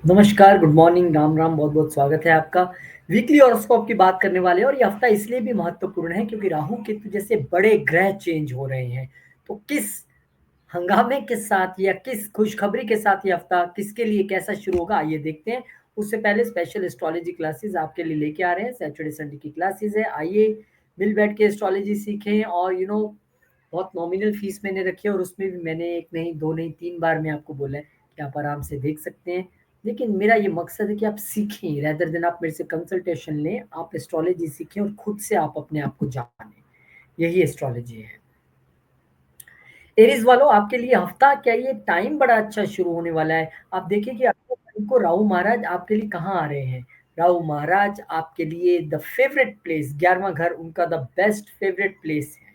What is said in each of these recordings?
नमस्कार, good morning, Ram Ram, बहुत बहुत स्वागत है आपका। वीकली हॉरोस्कोप की बात करने वाले हैं और ये हफ्ता इसलिए भी महत्वपूर्ण है क्योंकि राहु केतु जैसे बड़े ग्रह चेंज हो रहे हैं। तो किस हंगामे के साथ या किस खुशखबरी के साथ ये हफ्ता किसके लिए कैसा शुरू होगा, आइए देखते हैं। उससे पहले स्पेशल एस्ट्रोलॉजी क्लासेस आपके लिए लेके आ रहे हैं। सैटरडे संडे की क्लासेस है, आइए मिल बैठ के एस्ट्रोलॉजी सीखें। और बहुत नॉमिनल फीस मैंने रखी है और उसमें भी मैंने एक नहीं, दो नहीं, 3 बार मैं आपको बोला है कि आप आराम से देख सकते हैं। लेकिन मेरा ये मकसद है कि आप सीखें, रेदर देन आप मेरे से कंसल्टेशन लें, आप एस्ट्रोलॉजी सीखें और खुद से आप अपने आप को जानें। यही एस्ट्रोलॉजी है। एरीज वालों, आपके लिए हफ्ता क्या, ये टाइम बड़ा अच्छा शुरू होने वाला है। आप देखिए कि 8 तारीख को राहु महाराज आपके लिए कहाँ आ रहे हैं। राहु महाराज आपके लिए द फेवरेट प्लेस, 11वां घर उनका द बेस्ट फेवरेट प्लेस है।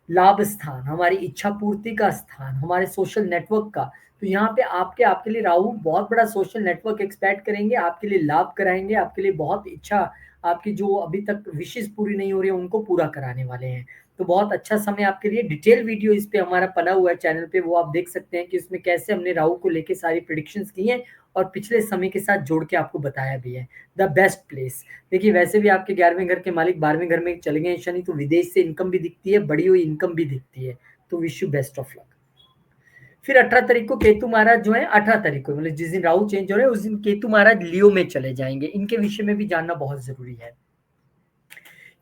लाभ स्थान, हमारी इच्छा पूर्ति का स्थान, हमारे सोशल नेटवर्क का। तो यहाँ पे आपके आपके लिए राहु बहुत बड़ा सोशल नेटवर्क एक्सपेक्ट करेंगे, आपके लिए लाभ कराएंगे, आपके लिए बहुत इच्छा, आपकी जो अभी तक विशेष पूरी नहीं हो रही है उनको पूरा कराने वाले हैं। तो बहुत अच्छा समय आपके लिए। डिटेल वीडियो इस पे हमारा बना हुआ है चैनल पे, वो आप देख सकते हैं कि उसमें कैसे हमने राहु को लेके सारी प्रिडिक्शंस की हैं और पिछले समय के साथ जोड़ के आपको बताया भी है। द बेस्ट प्लेस, देखिए वैसे भी आपके 11वें घर के मालिक 12वें घर में चले गए हैं शनि, तो विदेश से इनकम भी दिखती है, बढ़ी हुई इनकम भी दिखती है। तो wish you best of luck. फिर 18 तारीख को केतु महाराज जो है, 18 तारीख को मतलब जिस दिन राहु चेंज हो रहे हैं उस दिन केतु महाराज लियो में चले जाएंगे। इनके विषय में भी जानना बहुत जरूरी है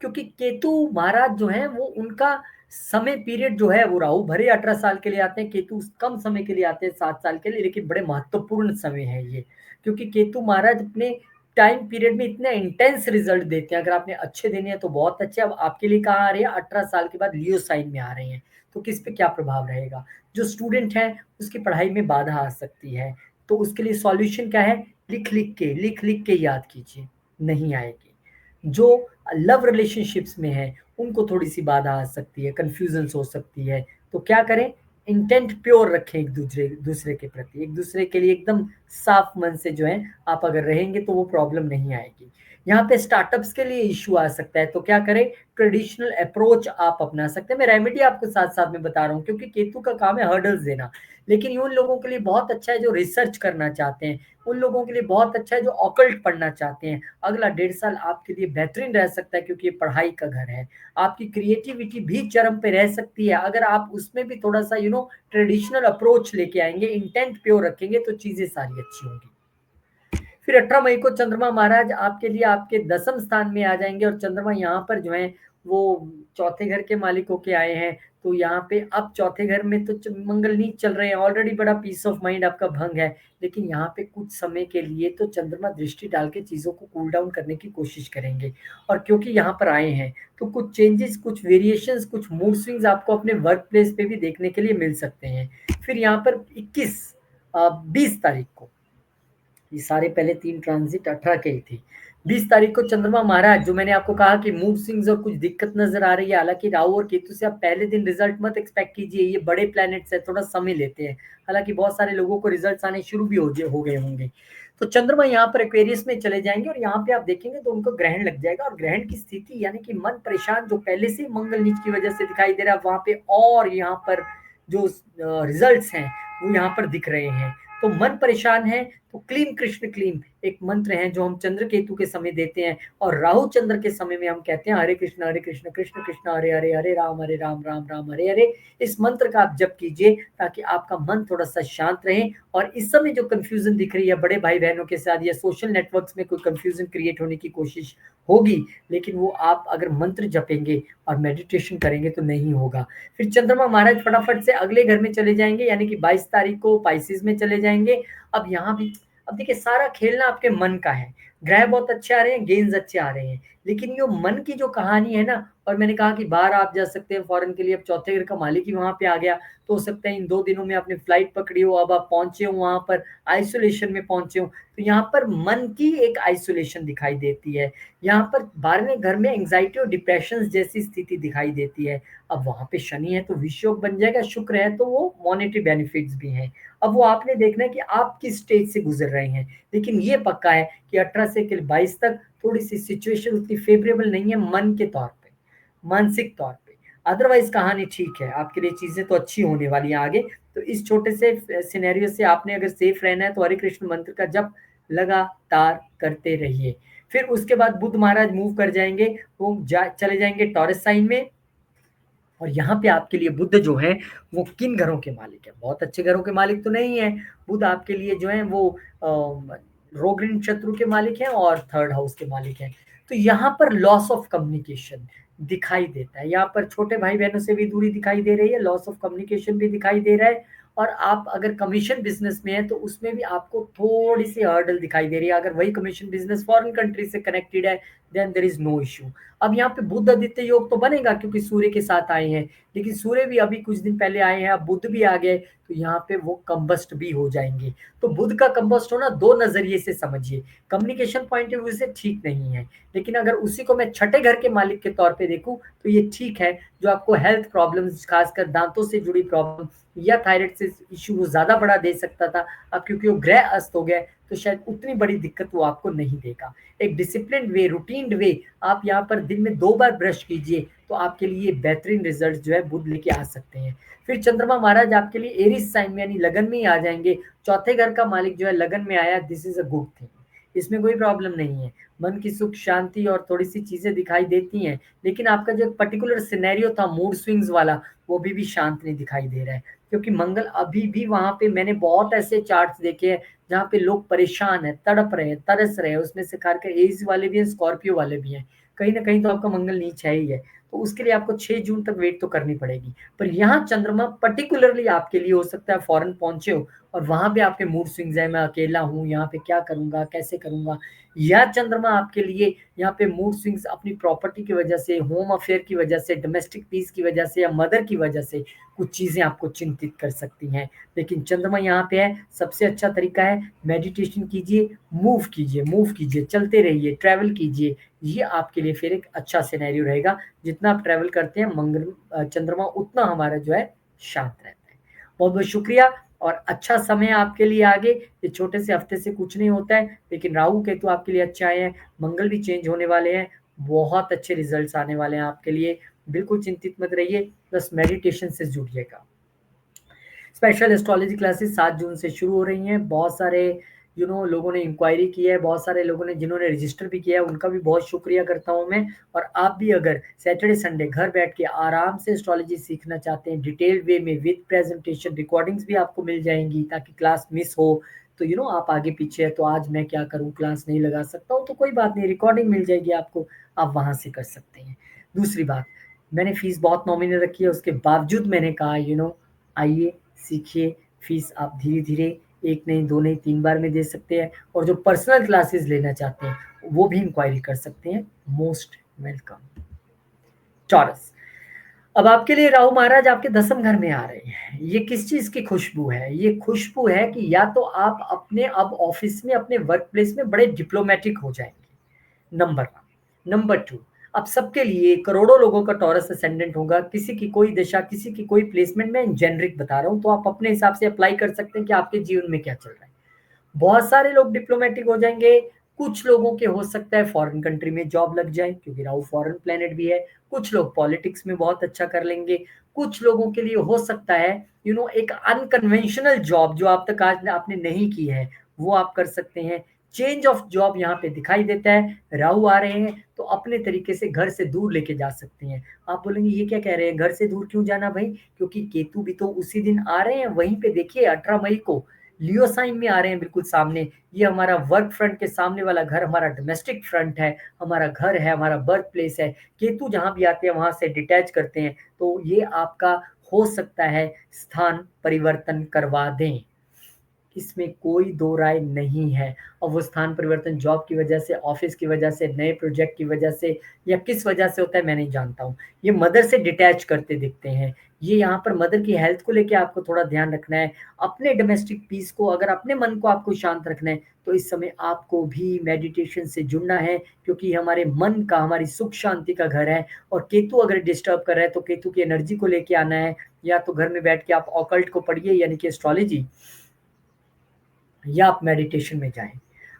क्योंकि केतु महाराज जो है वो उनका समय पीरियड जो है, वो राहु भरे 18 साल के लिए आते हैं, केतु कम समय के लिए आते हैं, 7 साल के लिए, लेकिन बड़े महत्वपूर्ण समय है ये। क्योंकि केतु महाराज अपने टाइम पीरियड में इतने इंटेंस रिजल्ट देते हैं। अगर आपने अच्छे देने हैं तो बहुत अच्छे। अब आपके लिए कहाँ आ रहे हैं, 18 साल के बाद लियो साइन में आ रहे हैं। तो किस पे क्या प्रभाव रहेगा, जो स्टूडेंट है उसकी पढ़ाई में बाधा आ सकती है। तो उसके लिए सॉल्यूशन क्या है, लिख लिख के याद कीजिए, नहीं आएगी। जो लव रिलेशनशिप्स में है उनको थोड़ी सी बाधा आ सकती है, कंफ्यूजन हो सकती है। तो क्या करें, इंटेंट प्योर रखें एक दूसरे दूसरे के प्रति, एक दूसरे के लिए एकदम साफ मन से जो है आप अगर रहेंगे तो वो प्रॉब्लम नहीं आएगी। यहाँ पे स्टार्टअप्स के लिए इश्यू आ सकता है, तो क्या करें, ट्रेडिशनल अप्रोच आप अपना सकते हैं। मैं रेमेडी आपको साथ साथ में बता रहा हूँ क्योंकि केतु का काम है हर्डल्स देना। लेकिन उन लोगों के लिए बहुत अच्छा है जो रिसर्च करना चाहते हैं, उन लोगों के लिए बहुत अच्छा है जो ऑकल्ट पढ़ना चाहते हैं। अगला 1.5 साल आपके लिए बेहतरीन रह सकता है क्योंकि ये पढ़ाई का घर है। आपकी क्रिएटिविटी भी चरम पे रह सकती है अगर आप उसमें भी थोड़ा सा ट्रेडिशनल अप्रोच लेके आएंगे, इंटेंट प्योर रखेंगे तो चीजें सारी अच्छी होंगी। फिर 18 मई को चंद्रमा महाराज आपके लिए आपके 10वें स्थान में आ जाएंगे और चंद्रमा यहाँ पर जो है वो चौथे घर के मालिक होके आए हैं। तो यहाँ पे अब चौथे घर में तो मंगल नीच चल रहे हैं, ऑलरेडी बड़ा पीस ऑफ माइंड आपका भंग है। लेकिन यहाँ पे कुछ समय के लिए तो चंद्रमा दृष्टि डाल के चीजों को कूल डाउन करने की कोशिश करेंगे। और क्योंकि यहाँ पर आए हैं तो कुछ चेंजेस, कुछ वेरिएशंस, कुछ मूड स्विंग्स आपको अपने वर्क प्लेस पे भी देखने के लिए मिल सकते हैं। फिर यहाँ पर 20 तारीख को, ये सारे पहले 3 ट्रांजिट 18 के ही थे। 20 तारीख को चंद्रमा महाराज, जो मैंने आपको कहा कि मूड स्विंग्स और कुछ दिक्कत नजर आ रही है, हालांकि राहु और केतु से आप पहले दिन रिजल्ट मत एक्सपेक्ट कीजिए, ये बड़े प्लैनेट्स है, थोड़ा समय लेते हैं। हालांकि बहुत सारे लोगों को रिजल्ट्स आने शुरू भी हो गए होंगे। तो चंद्रमा यहाँ पर एक्वेरियस में चले जाएंगे और यहाँ पे आप देखेंगे तो उनको ग्रहण लग जाएगा। और ग्रहण की स्थिति यानी कि मन परेशान जो पहले से मंगल नीच की वजह से दिखाई दे रहा है वहां पे, और यहाँ पर जो रिजल्ट्स हैं वो यहाँ पर दिख रहे हैं। तो मन परेशान है तो क्लीम कृष्ण क्लीम एक मंत्र है जो हम चंद्र केतु के समय देते हैं, और राहु चंद्र के समय में हम कहते हैं हरे कृष्ण कृष्ण कृष्ण हरे हरे, हरे राम राम राम हरे हरे। इस मंत्र का आप जप कीजिए ताकि आपका मन थोड़ा सा शांत रहे। और इस समय जो कंफ्यूजन दिख रही है बड़े भाई बहनों के साथ या सोशल नेटवर्क्स में कोई कंफ्यूजन क्रिएट होने की कोशिश होगी, लेकिन वो आप अगर मंत्र जपेंगे और मेडिटेशन करेंगे तो नहीं होगा। फिर चंद्रमा महाराज फटाफट से अगले घर में चले जाएंगे, यानी कि 22 तारीख को पाइसिस में चले जाएंगे। अब यहाँ भी, अब देखिए सारा खेलना आपके मन का है। ग्रह बहुत अच्छे आ रहे हैं, गेंस अच्छे आ रहे हैं, लेकिन ये मन की जो कहानी है ना, और मैंने कहा कि बाहर आप जा सकते हैं फॉरेन के लिए, अब चौथे घर का मालिक ही वहां पे आ गया, तो हो सकता है इन 2 दिनों में आपने फ्लाइट पकड़ी हो, अब आप पहुंचे हो वहां पर, आइसोलेशन में पहुंचे हो, तो यहाँ पर मन की एक आइसोलेशन दिखाई देती है। यहाँ पर 12वें घर में एंग्जाइटी और डिप्रेशन जैसी स्थिति दिखाई देती है। अब वहां पे शनि है तो विषयोग बन जाएगा, शुक्र है तो वो मॉनेटरी बेनिफिट्स भी हैं। अब वो आपने देखना है कि आप किस स्टेज से गुजर रहे हैं। लेकिन ये पक्का है कि 18 से 22 तक थोड़ी सी सिचुएशन उतनी फेवरेबल नहीं है मन के तौर पे, मानसिक तौर पे। अदरवाइज कहानी ठीक है, आपके लिए चीजें तो अच्छी होने वाली हैं आगे। तो इस छोटे से सिनेरियो से आपने अगर सेफ रहना है तो हरे कृष्ण मंत्र का जप लगातार करते रहिए। फिर उसके बाद बुध महाराज मूव कर जाएँगे, वो चले जाएँगे टॉरस साइन में और यहाँ पे आपके लिए बुध जो है वो किन घरों के मालिक है? बहुत अच्छे घरों के मालिक तो नहीं है। बुध आपके लिए जो है वो रोग ऋण शत्रु के मालिक हैं और थर्ड हाउस के मालिक हैं। तो यहाँ पर लॉस ऑफ कम्युनिकेशन दिखाई देता है। यहाँ पर छोटे भाई-बहनों से भी दूरी दिखाई दे रही है, लॉस ऑफ कम्युनिकेशन भी दिखाई दे रहा है और आप अगर कमीशन बिज़नेस में हैं तो उसमें भी आपको थोड़ी-सी हर्डल दिखाई दे रही है। अगर वही कमीशन बिज़नेस फॉरेन कंट्री से कनेक्टेड है, then there is no issue. अब यहाँ पे बुध आदित्य योग तो बनेगा क्योंकि सूर्य के साथ आए हैं, लेकिन सूर्य भी अभी कुछ दिन पहले आए हैं, अब बुध भी आ गए, तो यहाँ पे वो कंबस्ट भी हो जाएँगे। तो बुध का कंबस्ट होना 2 नज़रिए से समझिए, कम्युनिकेशन पॉइंट ऑफ व्यू से ठीक नहीं है, लेकिन अगर उसी को मैं छठे घर के मालिक के तौर पे देखूँ, तो ये ठीक है, जो आपको हेल्थ प्रॉब्लम्स खासकर दाँतों से जुड़ी प्रॉब्लम या थायराइड से इश्यू वो ज़्यादा बढ़ा दे सकता था, अब क्योंकि वो ग्रह अस्त हो गए, तो शायद उतनी बड़ी दिक्कत वो आपको नहीं देगा। एक डिसिप्लिन्ड वे, रूटीन्ड वे आप यहाँ पर दिन में 2 बार ब्रश कीजिए, तो आपके लिए बेहतरीन रिज़ल्ट जो है बुध लेके आ सकते हैं। फिर चंद्रमा महाराज आपके लिए एरीज़ साइन में यानी लगन में ही आ जाएँगे। चौथे घर का मालिक जो है लगन में आया, this is a good thing. इसमें कोई प्रॉब्लम नहीं है। मन की सुख शांति और थोड़ी-सी चीज़ें दिखाई देती हैं, लेकिन आपका जो एक पर्टिकुलर सिनेरियो था मूड स्विंग्स वाला, वो अभी भी शांत नहीं दिखाई दे रहा है। क्योंकि मंगल अभी भी वहाँ पे मैंने बहुत ऐसे चार्ट्स देखे हैं, जहाँ पे लोग परेशान हैं, तड़प रहे हैं, तरस रहे हैं, उसमें से खासकर एरीज़ वाले भी हैं, स्कॉर्पियो वाले भी हैं। कहीं न कहीं तो आपका मंगल नीच है ही है। तो उसके लिए आपको 6 जून तक वेट तो करनी पड़ेगी। पर यहाँ चंद्रमा पर्टिकुलरली आपके लिए हो सकता है फॉरेन पहुँचे हो और वहाँ पे आपके मूड स्विंग्स हैं, मैं अकेला हूँ, यहाँ पे क्या करूँगा, कैसे करूँगा? या चंद्रमा आपके लिए यहाँ पे मूड स्विंग्स अपनी प्रॉपर्टी की वजह से, होम अफेयर की वजह से, डोमेस्टिक पीस की वजह से या मदर की वजह से कुछ चीज़ें आपको चिंतित कर सकती हैं। लेकिन चंद्रमा यहाँ पे है, सबसे अच्छा तरीका है मेडिटेशन कीजिए, मूव कीजिए, चलते रहिए, ट्रैवल कीजिए। ये आपके लिए फिर एक अच्छा सिनेरियो रहेगा। जितना आप ट्रैवल करते हैं चंद्रमा उतना हमारा जो है शांत रहता है। बहुत-बहुत शुक्रिया और अच्छा समय आपके लिए आगे। ये छोटे से हफ्ते से कुछ नहीं होता है, लेकिन राहु केतु आपके लिए अच्छे आए हैं, मंगल भी चेंज होने वाले हैं, बहुत अच्छे रिज़ल्ट्स आने वाले हैं आपके लिए। बिल्कुल चिंतित मत रहिए, बस मेडिटेशन से जुड़िएगा। स्पेशल एस्ट्रोलॉजी क्लासेस 7 जून से शुरू हो रही हैं। बहुत सारे लोगों ने इंक्वायरी की है, बहुत सारे लोगों ने जिन्होंने रजिस्टर भी किया है, उनका भी बहुत शुक्रिया करता हूँ मैं। और आप भी अगर सैटरडे, संडे घर बैठ के आराम से एस्ट्रोलॉजी सीखना चाहते हैं, डिटेल्ड वे में विद प्रेज़ेंटेशन, रिकॉर्डिंग्स भी आपको मिल जाएँगी ताकि क्लास मिस हो, तो आप आगे-पीछे हैं, तो आज मैं क्या करूँ, क्लास नहीं लगा सकता हूँ, तो कोई बात नहीं, रिकॉर्डिंग मिल जाएगी आपको, आप वहाँ से कर सकते हैं। दूसरी बात, मैंने फ़ीस बहुत नॉमिनल रखी है, उसके बावजूद मैंने कहा आइए, सीखिए, फ़ीस आप धीरे-धीरे 1 नहीं, 2 नहीं, 3 बार में दे सकते हैं और जो पर्सनल क्लासेस लेना चाहते हैं, वो भी इंक्वायरी कर सकते हैं। Most welcome. टॉरस, अब आपके लिए राहु महाराज आपके 10th घर में आ रहे हैं। ये किस चीज़ की खुशबू है? ये खुशबू है कि या तो आप अपने अब ऑफ़िस में, अपने वर्क प्लेस में बड़े डिप्लोमैटिक हो जाएँगे, नंबर 1। नंबर 2, अब सबके लिए करोड़ों लोगों का टॉरस असेंडेंट होगा, किसी की कोई दशा, किसी की कोई प्लेसमेंट, मैं जेनेरिक बता रहा हूँ, तो आप अपने हिसाब से अप्लाई कर सकते हैं कि आपके जीवन में क्या चल रहा है। बहुत सारे लोग डिप्लोमैटिक हो जाएँगे, कुछ लोगों के हो सकता है फॉरेन कंट्री में जॉब लग जाए क्योंकि राहु फॉरेन प्लैनेट भी है, कुछ लोग पॉलिटिक्स में बहुत अच्छा कर लेंगे, कुछ लोगों के लिए हो सकता है एक अनकन्वेंशनल जॉब जो आप तक आज आपने नहीं की है, वो आप कर सकते हैं। चेंज ऑफ जॉब यहाँ पे दिखाई देता है, राहु आ रहे हैं तो अपने तरीके से घर से दूर लेके जा सकते हैं। आप बोलेंगे ये क्या कह रहे हैं, घर से दूर क्यों जाना भई? क्योंकि केतु भी तो उसी दिन आ रहे हैं, वहीं पे देखिए 18 मई को लियो साइन में आ रहे हैं बिल्कुल सामने। ये हमारा वर्क फ्रंट के सामने वाला घर हमारा डोमेस्टिक फ्रंट है, हमारा घर है, हमारा बर्थ प्लेस है। केतु जहाँ भी आते हैं वहाँ से डिटैच करते हैं, तो ये आपका हो सकता है स्थान परिवर्तन करवा दें। इसमें कोई दो राय नहीं है और वो स्थान परिवर्तन जॉब की वजह से, ऑफिस की वजह से, नए प्रोजेक्ट की वजह से या किस वजह से होता है मैं नहीं जानता हूँ। ये मदर से डिटैच करते दिखते हैं। ये यहाँ पर मदर की हेल्थ को लेके आपको थोड़ा ध्यान रखना है। अपने डोमेस्टिक पीस को, अगर अपने मन को आपको शांत रखना है, तो इस समय आपको भी मेडिटेशन से जुड़ना है क्योंकि हमारे मन का, हमारी सुख शांति का घर है और केतु अगर डिस्टर्ब कर रहा है तो केतु की एनर्जी को लेके आना है। या तो घर में बैठ के आप ऑकल्ट को पढ़िए यानी कि एस्ट्रोलॉजी, या आप मेडिटेशन में जाएँ,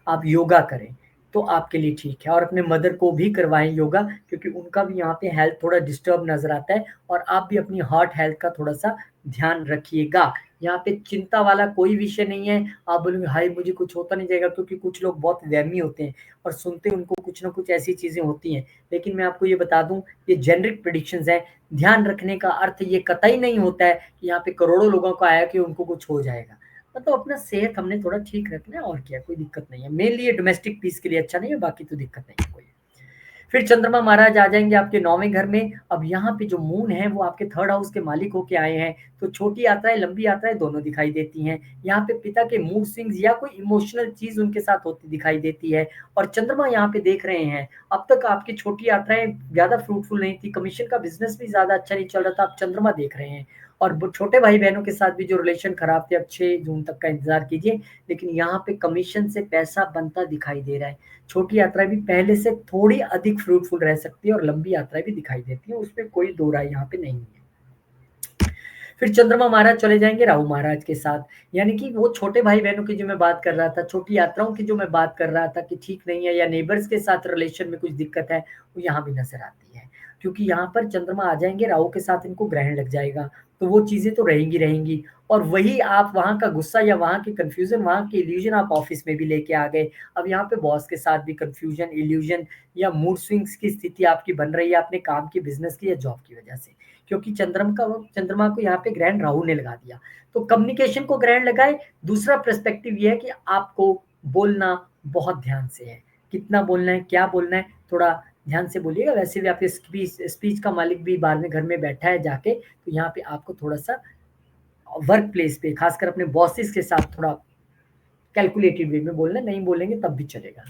आप योगा करें, तो आपके लिए ठीक है और अपने मदर को भी करवाएँ योगा क्योंकि उनका भी यहाँ पे हेल्थ थोड़ा डिस्टर्ब नज़र आता है और आप भी अपनी हार्ट हेल्थ का थोड़ा-सा ध्यान रखिएगा। यहाँ पे चिंता वाला कोई विषय नहीं है। आप बोलेंगे हाय मुझे कुछ होता नहीं जाएगा, क्योंकि कुछ लोग बहुत वहमी होते हैं और सुनते हैं उनको कुछ ना कुछ ऐसी चीज़ें होती हैं। लेकिन मैं आपको ये बता दूँ, ये जेनेरिक प्रेडिक्शंस हैं। ध्यान रखने का अर्थ ये कतई नहीं होता है कि यहाँ पे करोड़ों लोगों को आया कि उनको कुछ हो जाएगा। मतलब अपना सेहत हमने थोड़ा ठीक रखना है और क्या, कोई दिक्कत नहीं है। मेनली ये डोमेस्टिक पीस के लिए अच्छा नहीं है, बाकी तो दिक्कत नहीं है कोई। फिर चंद्रमा महाराज आ जाएंगे आपके 9वें घर में। अब यहाँ पे जो मून है वो आपके 3rd हाउस के मालिक होके आए हैं, तो छोटी यात्राएं लंबी यात्राएं दोनों दिखाई देती हैं। यहाँ पे पिता के मूड स्विंग्स या कोई इमोशनल चीज उनके साथ होती दिखाई देती है। और चंद्रमा यहाँ पे देख रहे हैं, अब तक आपकी छोटी यात्राएं ज्यादा फ्रूटफुल नहीं थी, कमीशन का बिजनेस भी ज्यादा अच्छा नहीं चल रहा था, अब चंद्रमा देख रहे हैं। और छोटे भाई बहनों के साथ भी जो रिलेशन खराब थे, अब 6 जून तक का इंतजार कीजिए। लेकिन यहाँ पे कमीशन से पैसा बनता दिखाई दे रहा है। छोटी यात्राएं भी पहले से थोड़ी अधिक फ्रूटफुल रह सकती है और लंबी यात्राएं भी दिखाई देती है, उसमें कोई दो राय यहाँ पे नहीं है। फिर चंद्रमा महाराज चले जाएंगे राहु महाराज के साथ। यानी कि वो छोटे भाई बहनों की जो मैं बात कर रहा था, छोटी यात्राओं की जो मैं बात कर रहा था कि ठीक नहीं है, या नेबर्स के साथ रिलेशन में कुछ दिक्कत है, वो यहाँ भी नजर आती है। क्योंकि यहाँ पर चंद्रमा आ जाएंगे, राहु के साथ इनको ग्रहण लग जाएगा, तो वो चीजें तो रहेंगी रहेंगी। और वही आप वहां का गुस्सा या वहां की कंफ्यूजन, वहां की इल्यूजन आप ऑफिस में भी लेके आ गए। अब यहाँ पे बॉस के साथ भी कंफ्यूजन, इल्यूजन या मूड स्विंग्स की स्थिति आपकी बन रही है अपने काम की, बिजनेस की या जॉब की वजह से। क्योंकि चंद्रमा को यहाँ पे ग्रहण राहु ने लगा दिया, तो कम्युनिकेशन को ग्रहण लगाए। दूसरा पर्सपेक्टिव ये है कि आपको बोलना बहुत ध्यान से है, कितना बोलना है, क्या बोलना है, थोड़ा ध्यान से बोलिएगा। वैसे भी आपके स्पीच का मालिक भी 12वें घर में बैठा है जाके, तो यहाँ पे आपको थोड़ा सा वर्क प्लेस पे खासकर अपने बॉसेस के साथ थोड़ा कैलकुलेटेड वे में बोलना, नहीं बोलेंगे तब भी चलेगा।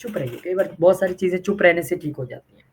चुप रहिए, कई बार बहुत सारी चीजें चुप रहने से ठीक हो जाती हैं।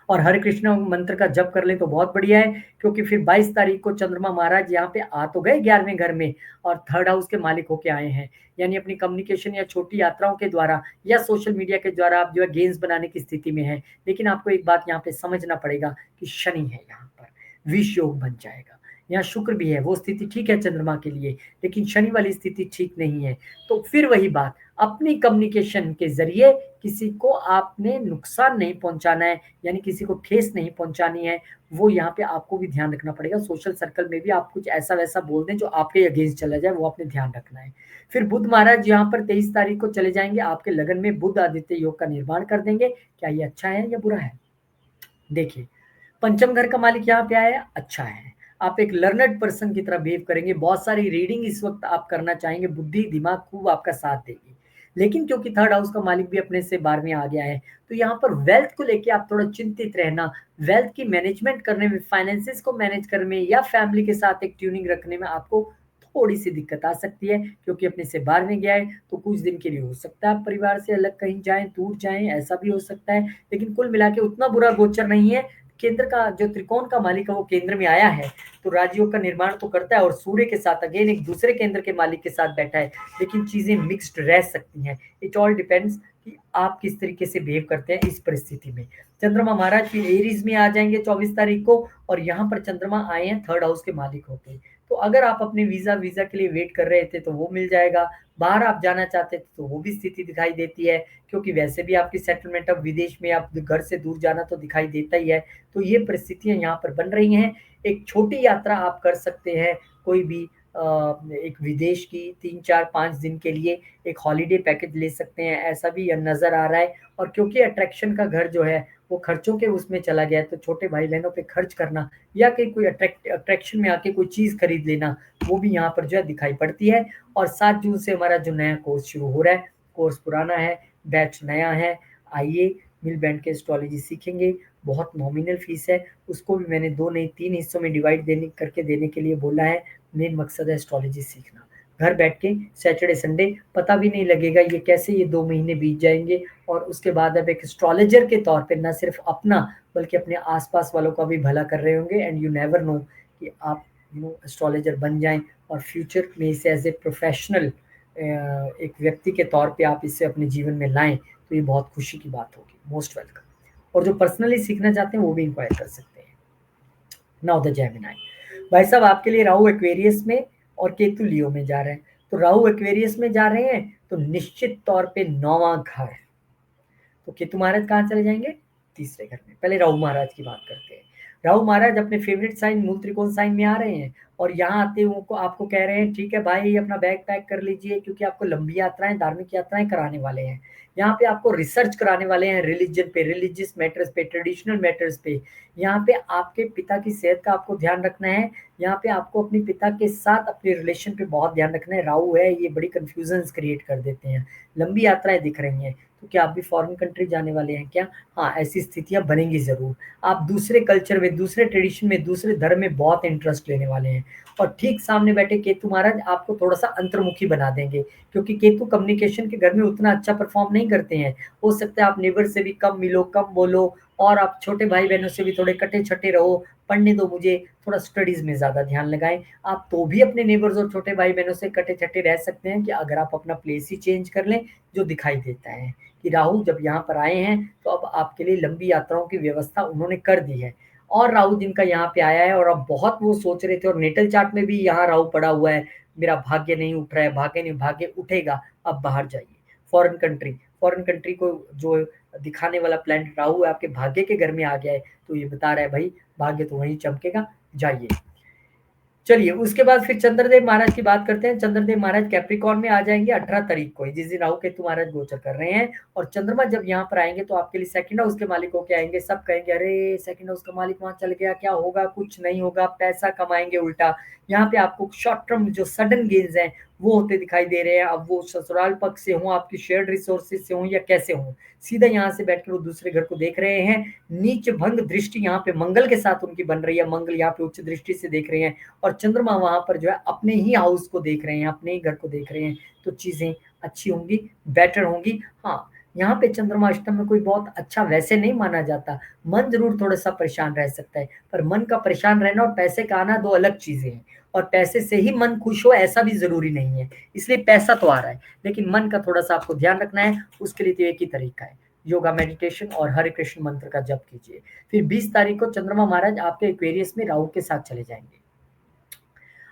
और हरे कृष्ण मंत्र का जप कर लें तो बहुत बढ़िया है, क्योंकि फिर 22 तारीख को चंद्रमा महाराज यहाँ पे आ तो गए 11वें घर में और 3rd हाउस के मालिक होके आए हैं। यानी अपनी कम्युनिकेशन या छोटी यात्राओं के द्वारा या सोशल मीडिया के द्वारा आप जो है गेन्स बनाने की स्थिति में है। लेकिन आपको एक बात यहाँ पे समझना पड़ेगा कि शनि है यहाँ पर, विष योग बन जाएगा। यहाँ शुक्र भी है, वो स्थिति ठीक है चंद्रमा के लिए, लेकिन शनि वाली स्थिति ठीक नहीं है। तो फिर वही बात, अपनी कम्युनिकेशन के जरिए किसी को आपने नुकसान नहीं पहुंचाना है, यानी किसी को ठेस नहीं पहुंचानी है। वो यहाँ पे आपको भी ध्यान रखना पड़ेगा। सोशल सर्कल में भी आप कुछ ऐसा वैसा बोल दें जो आपके अगेंस्ट चला जाए, वो आपने ध्यान रखना है। फिर बुध महाराज यहाँ पर 23 तारीख को चले जाएंगे, आपके लगन में बुध आदित्य योग का निर्माण कर देंगे। क्या ये अच्छा है या बुरा है? देखिए, पंचम घर का मालिक यहाँ पे आया, अच्छा है। आप एक लर्नड पर्सन की तरह बिहेव करेंगे, बहुत सारी रीडिंग इस वक्त आप करना चाहेंगे, बुद्धि दिमाग खूब आपका साथ देगी। लेकिन क्योंकि 3rd हाउस का मालिक भी अपने से 12वें आ गया है, तो यहाँ पर वेल्थ को लेके आप थोड़ा चिंतित रहना। वेल्थ की मैनेजमेंट करने में, फाइनेंसेस को मैनेज करने में या फैमिली के साथ एक ट्यूनिंग रखने में आपको थोड़ी सी दिक्कत आ सकती है, क्योंकि अपने से 12वें गया है। तो कुछ दिन के लिए हो सकता है आप परिवार से अलग कहीं जाएं, दूर जाएं, ऐसा भी हो सकता है। लेकिन कुल मिला के उतना बुरा गोचर नहीं है। केंद्र का जो त्रिकोण का मालिक है वो केंद्र में आया है, तो राजयोग का निर्माण तो करता है, और सूर्य के साथ अगेन एक दूसरे केंद्र के मालिक के साथ बैठा है। लेकिन चीजें मिक्स्ड रह सकती हैं, इट ऑल डिपेंड्स कि आप किस तरीके से बिहेव करते हैं इस परिस्थिति में। चंद्रमा महाराज फिर एरीज में आ जाएंगे 24 तारीख को, और यहाँ पर चंद्रमा आए हैं 3rd हाउस के मालिक होते हैं। तो अगर आप अपने वीजा वीजा के लिए वेट कर रहे थे तो वो मिल जाएगा, बाहर आप जाना चाहते थे तो वो भी स्थिति दिखाई देती है, क्योंकि वैसे भी आपकी सेटलमेंट अब विदेश में, आप घर से दूर जाना तो दिखाई देता ही है। तो ये परिस्थितियां यहाँ पर बन रही हैं। एक छोटी यात्रा आप कर सकते हैं, कोई भी एक विदेश की 3 4 5 दिन के लिए एक हॉलिडे पैकेज ले सकते हैं, ऐसा भी नजर आ रहा है। और क्योंकि अट्रैक्शन का घर जो है वो खर्चों के उसमें चला गया है, तो छोटे भाई बहनों पे खर्च करना या कहीं कोई अट्रैक्शन में आके कोई चीज खरीद लेना, वो भी यहाँ पर जो है दिखाई पड़ती है। और 7 जून से हमारा जो नया कोर्स शुरू हो रहा है, कोर्स पुराना है, बैच नया है। आइए, मिल बैठ के एस्ट्रोलॉजी सीखेंगे। बहुत नॉमिनल फीस है, उसको भी मैंने 2 नहीं 3 हिस्सों में डिवाइड देने के लिए बोला है। मेन मकसद है एस्ट्रोलॉजी सीखना। घर बैठ के सैटरडे संडे पता भी नहीं लगेगा ये कैसे ये 2 महीने बीत जाएंगे। और उसके बाद अब एक एस्ट्रोलॉजर के तौर पे न सिर्फ अपना बल्कि अपने आसपास वालों का भी भला कर रहे होंगे। एंड यू नेवर नो कि आप एस्ट्रोलॉजर बन जाएं और फ्यूचर में इसे एज ए प्रोफेशनल एक व्यक्ति के तौर पे आप इसे अपने जीवन में लाएं, तो ये बहुत खुशी की बात होगी। Most welcome. और जो पर्सनली सीखना चाहते हैं वो भी इंक्वायर कर सकते हैं। नाउ द जेमिनाई भाई साहब, आपके लिए राहु एक्वेरियस में और केतु लियो में जा रहे हैं। तो राहु एक्वेरियस में जा रहे हैं तो निश्चित तौर पे 9वां घर। तो केतु महाराज कहाँ चले जाएंगे? तीसरे घर में। पहले राहु महाराज की बात करते हैं। राहु महाराज अपने फेवरेट साइन मूल त्रिकोण साइन में आ रहे हैं, और यहाँ आते हुए को आपको कह रहे हैं ठीक है भाई अपना बैग पैक कर लीजिए क्योंकि आपको लंबी यात्राएं धार्मिक यात्राएं कराने वाले हैं। यहाँ पे आपको रिसर्च कराने वाले हैं रिलीजन पे, रिलीजियस मैटर्स पे, ट्रेडिशनल मैटर्स पे। यहाँ पे आपके पिता की सेहत का आपको ध्यान रखना है। यहाँ पे आपको अपने पिता के साथ अपने रिलेशन पे बहुत ध्यान रखना है। राहु है ये बड़ी कंफ्यूजन क्रिएट कर देते हैं। लंबी यात्राएं दिख रही हैं, तो क्या आप भी फॉरेन कंट्री जाने वाले हैं क्या? हाँ, ऐसी स्थितियां बनेंगी जरूर। आप दूसरे कल्चर में, दूसरे ट्रेडिशन में, दूसरे धर्म में बहुत इंटरेस्ट लेने वाले हैं। और ठीक सामने बैठे केतु महाराज आपको थोड़ा सा अंतर्मुखी बना देंगे, क्योंकि केतु कम्युनिकेशन के घर में उतना अच्छा परफॉर्म नहीं करते हैं। हो सकता है आप नेबर से भी कम मिलो, कम बोलो, और आप छोटे भाई बहनों से भी थोड़े कटे छटे रहो। पढ़ने दो मुझे, थोड़ा स्टडीज में ज्यादा ध्यान लगाएं। आप तो भी अपने नेबर्स और छोटे भाई बहनों से कटे छटे रह सकते हैं कि अगर आप अपना प्लेस ही चेंज कर लें, जो दिखाई देता है कि राहु जब यहाँ पर आए हैं तो अब आपके लिए लंबी यात्राओं की व्यवस्था उन्होंने कर दी है। और राहु जिनका यहाँ पे आया है और अब बहुत वो सोच रहे थे, और नेटल चार्ट में भी यहाँ राहु पड़ा हुआ है, मेरा भाग्य नहीं उठ रहा है, भाग्य नहीं, भाग्य उठेगा, अब बाहर जाइए। फॉरेन कंट्री, फॉरेन कंट्री को जो दिखाने वाला प्लैनेट राहु है आपके भाग्य के घर में आ गया है, तो ये बता रहा है भाई भाग्य तो वहीं चमकेगा, जाइए। चलिए उसके बाद फिर चंद्रदेव महाराज की बात करते हैं। चंद्रदेव महाराज कैप्रिकॉर्न में आ जाएंगे 18 तारीख को, जिस दिन राहु केतु महाराज गोचर कर रहे हैं। और चंद्रमा जब यहाँ पर आएंगे तो आपके लिए सेकंड हाउस के मालिक होके आएंगे। सब कहेंगे अरे सेकंड हाउस का मालिक वहां चल गया, क्या होगा? कुछ नहीं होगा, पैसा कमाएंगे उल्टा। यहाँ पे आपको शॉर्ट टर्म जो सडन गेन्स हैं वो होते दिखाई दे रहे हैं। अब वो ससुराल पक्ष से हों, आपकी शेयर्ड रिसोर्सेज से हों, या कैसे हों, सीधा यहाँ से बैठ के वो दूसरे घर को देख रहे हैं। नीच भंग दृष्टि यहाँ पे मंगल के साथ उनकी बन रही है, मंगल यहाँ पे उच्च दृष्टि से देख रहे हैं। और चंद्रमा वहां पर जो है अपने ही हाउस को देख रहे हैं, अपने ही घर को देख रहे हैं, तो चीजें अच्छी होंगी, बेटर होंगी। हाँ, यहाँ पे चंद्रमा अष्टम में कोई बहुत अच्छा वैसे नहीं माना जाता। मन जरूर थोड़ा सा परेशान रह सकता है, पर मन का परेशान रहना और पैसे का आना दो अलग चीजें हैं। और पैसे से ही मन खुश हो ऐसा भी जरूरी नहीं है, इसलिए पैसा तो आ रहा है, लेकिन मन का थोड़ा सा आपको ध्यान रखना है। उसके लिए तो एक ही तरीका है, योगा, मेडिटेशन और हरे कृष्ण मंत्र का जप कीजिए। फिर 20 तारीख को चंद्रमा महाराज आपके एक्वेरियस में राहु के साथ चले जाएंगे।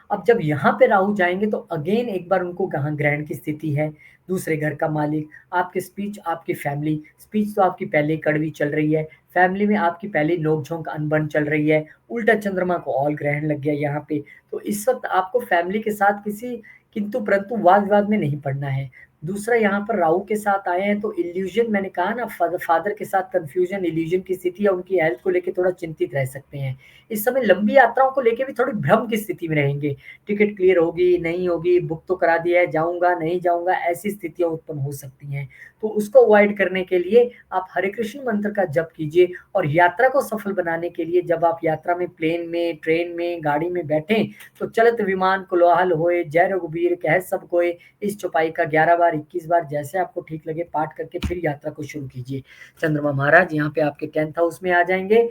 अब जब यहाँ पे राहु जाएंगे तो अगेन एक बार उनको कहाँ ग्रहण की स्थिति है, दूसरे घर का मालिक, आपके स्पीच, आपकी फैमिली, स्पीच तो आपकी पहले ही कड़वी चल रही है, फैमिली में आपकी पहले नोक झोंक अनबन चल रही है, उल्टा चंद्रमा को और ग्रहण लग गया यहाँ पे। तो इस वक्त आपको फैमिली के साथ किसी किंतु परंतु वाद विवाद में नहीं पड़ना है। दूसरा, यहाँ पर राहु के साथ आए हैं तो इल्यूजन, मैंने कहा ना, फादर के साथ कंफ्यूजन, इल्यूजन की स्थिति है, उनकी हेल्थ को लेकर थोड़ा चिंतित रह सकते हैं। इस समय लंबी यात्राओं को लेकर भी थोड़ी भ्रम की स्थिति में रहेंगे। टिकट क्लियर होगी नहीं होगी, बुक तो करा दिया है, जाऊंगा नहीं जाऊंगा, ऐसी स्थितियां उत्पन्न हो सकती हैं। तो उसको अवॉइड करने के लिए आप हरे कृष्ण मंत्र का जप कीजिए। और यात्रा को सफल बनाने के लिए जब आप यात्रा में, प्लेन में, ट्रेन में, गाड़ी में बैठें, तो चलत विमान कोलाहल होए, जय रघुबीर कह सब कोय, इस चौपाई का 11 बार 21 बार जैसे आपको ठीक लगे पाठ करके फिर यात्रा को शुरू कीजिए। चंद्रमा महाराज यहाँ पे आपके 10th हाउस में आ जाएंगे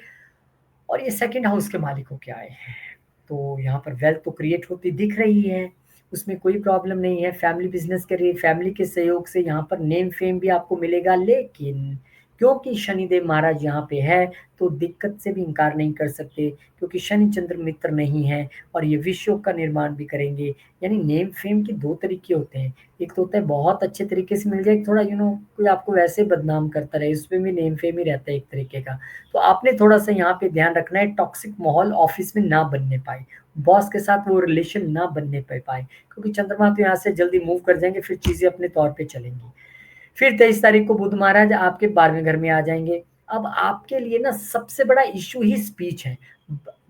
और ये सेकंड हाउस के मालिक होके आए हैं। तो यहाँ पर वेल्थ तो क्रिएट होती दिख रही है, उसमें कोई प्रॉब्लम नहीं है। फैमिली बिजनेस करिए, फैमिली के सहयोग से यहाँ पर नेम फेम भी आपको मिलेगा। लेकिन क्योंकि शनिदेव महाराज यहाँ पे है तो दिक्कत से भी इनकार नहीं कर सकते, क्योंकि शनि चंद्र मित्र नहीं है और ये विश्व का निर्माण भी करेंगे। यानी नेम फेम के दो तरीके होते हैं, एक तो होता है बहुत अच्छे तरीके से मिल जाए, एक थोड़ा कोई आपको वैसे बदनाम करता रहे, उसमें भी नेम फेम ही रहता है एक तरीके का। तो आपने थोड़ा सा यहाँ पे ध्यान रखना है, टॉक्सिक माहौल ऑफिस में ना बनने पाए, बॉस के साथ वो रिलेशन ना बनने पाए, क्योंकि चंद्रमा तो यहाँ से जल्दी मूव कर जाएंगे, फिर चीजें अपने तौर पे चलेंगी। फिर 23 तारीख को बुध महाराज आपके 12वें घर में आ जाएंगे। अब आपके लिए ना सबसे बड़ा इश्यू ही स्पीच है।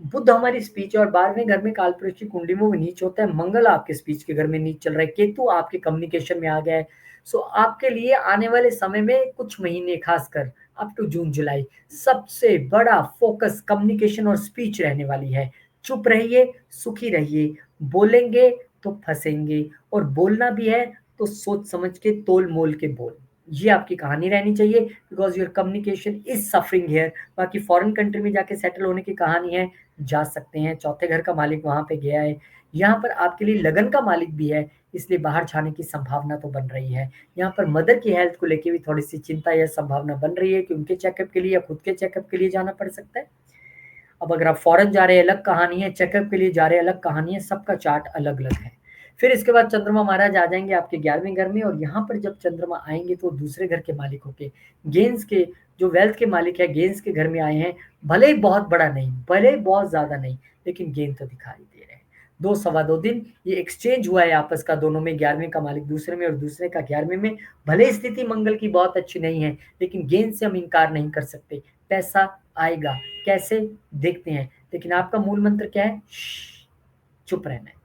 बुध हमारी स्पीच है और 12वें घर में कालपुरुष की कुंडली में वो नीच होता है। मंगल आपके स्पीच के घर में नीच चल रहा है, केतु आपके कम्युनिकेशन में आ गया है। सो आपके लिए आने वाले समय में कुछ महीने, खासकर अप टू जून जुलाई, सबसे बड़ा फोकस कम्युनिकेशन और स्पीच रहने वाली है। चुप रहिए, सुखी रहिए, बोलेंगे तो फंसेंगे, और बोलना भी है तो सोच समझ के, तोल मोल के बोल। ये आपकी कहानी रहनी चाहिए, because your communication is suffering here. बाकी फॉरेन कंट्री में जाके सेटल होने की कहानी है, जा सकते हैं, चौथे घर का मालिक वहां पे गया है। यहाँ पर आपके लिए लगन का मालिक भी है, इसलिए बाहर जाने की संभावना तो बन रही है। यहाँ पर मदर की हेल्थ को लेके भी थोड़ी सी चिंता या संभावना बन रही है कि उनके चेकअप के लिए या खुद के चेकअप के लिए जाना पड़ सकता है। अब अगर आप फॉरेन जा रहे हैं अलग कहानी है, चेकअप के लिए जा रहे हैं अलग कहानी है, सबका चार्ट अलग अलग है। फिर इसके बाद चंद्रमा महाराज आ जाएंगे आपके 11वें घर में, और यहाँ पर जब चंद्रमा आएंगे तो दूसरे घर के मालिक होके, गेंस के, जो वेल्थ के मालिक है, गेंस के घर में आए हैं। भले ही बहुत बड़ा नहीं, भले ही बहुत ज्यादा नहीं, लेकिन गेंद तो दिखाई दे रहे हैं। 2 सवा 2 दिन ये एक्सचेंज हुआ है आपस का, दोनों में 11वें का मालिक दूसरे में और दूसरे का 11वें में। भले स्थिति मंगल की बहुत अच्छी नहीं है, लेकिन गेंद से हम इनकार नहीं कर सकते, पैसा आएगा। कैसे? देखते हैं। लेकिन आपका मूल मंत्र क्या है? चुप रहना है।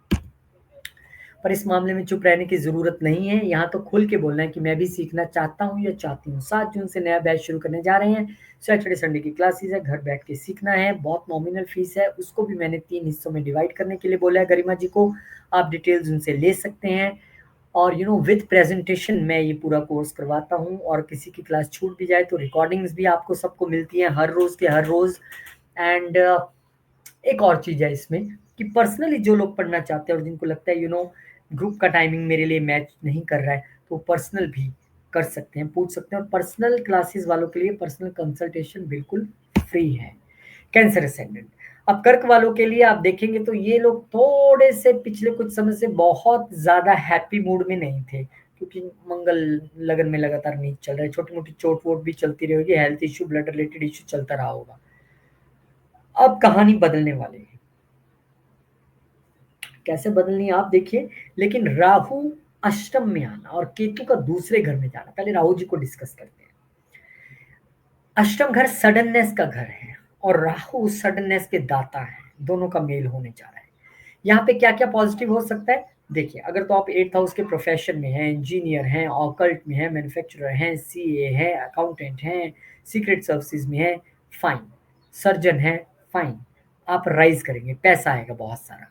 पर इस मामले में चुप रहने की ज़रूरत नहीं है, यहाँ तो खुल के बोलना है कि मैं भी सीखना चाहता हूँ या चाहती हूँ। 7 जून से नया बैच शुरू करने जा रहे हैं। सैटरडे संडे की क्लासेस है, घर बैठ के सीखना है, बहुत नॉमिनल फीस है, उसको भी मैंने 3 हिस्सों में डिवाइड करने के लिए बोला है गरिमा जी को। आप डिटेल्स उनसे ले सकते हैं। और विद प्रेजेंटेशन मैं ये पूरा कोर्स करवाता हूँ, और किसी की क्लास छूट भी जाए तो रिकॉर्डिंग्स भी आपको सबको मिलती हैं हर रोज़ के हर रोज़। एंड एक और चीज़ है इसमें कि पर्सनली जो लोग पढ़ना चाहते हैं और जिनको लगता है ग्रुप का टाइमिंग मेरे लिए मैच नहीं कर रहा है, तो पर्सनल भी कर सकते हैं, पूछ सकते हैं। और पर्सनल क्लासेस वालों के लिए पर्सनल कंसल्टेशन बिल्कुल फ्री है। कैंसर असेंडेंट, अब कर्क वालों के लिए आप देखेंगे तो ये लोग थोड़े से पिछले कुछ समय से बहुत ज़्यादा हैप्पी मूड में नहीं थे, क्योंकि मंगल लगन में लगातार नीच चल रहा है, छोटी मोटी चोट वोट भी चलती रहेगी, health issue blood related issue चलता रहा होगा। अब कहानी बदलने वाली है। कैसे बदलनी है आप देखिए। लेकिन राहु अष्टम में आना और केतु का दूसरे घर में जाना, पहले राहु जी को डिस्कस करते हैं। अष्टम घर सडननेस का घर है और राहु सडननेस के दाता है, दोनों का मेल होने जा रहा है। यहाँ पे क्या क्या पॉजिटिव हो सकता है देखिए। अगर तो आप 8th हाउस के प्रोफेशन में हैं, इंजीनियर हैं, ऑकल्ट में हैं, मैन्युफैक्चरर हैं, सीए हैं, अकाउंटेंट हैं, सीक्रेट सर्विसेज में हैं, फाइन। सर्जन हैं, फाइन। आप राइज करेंगे, पैसा आएगा बहुत सारा।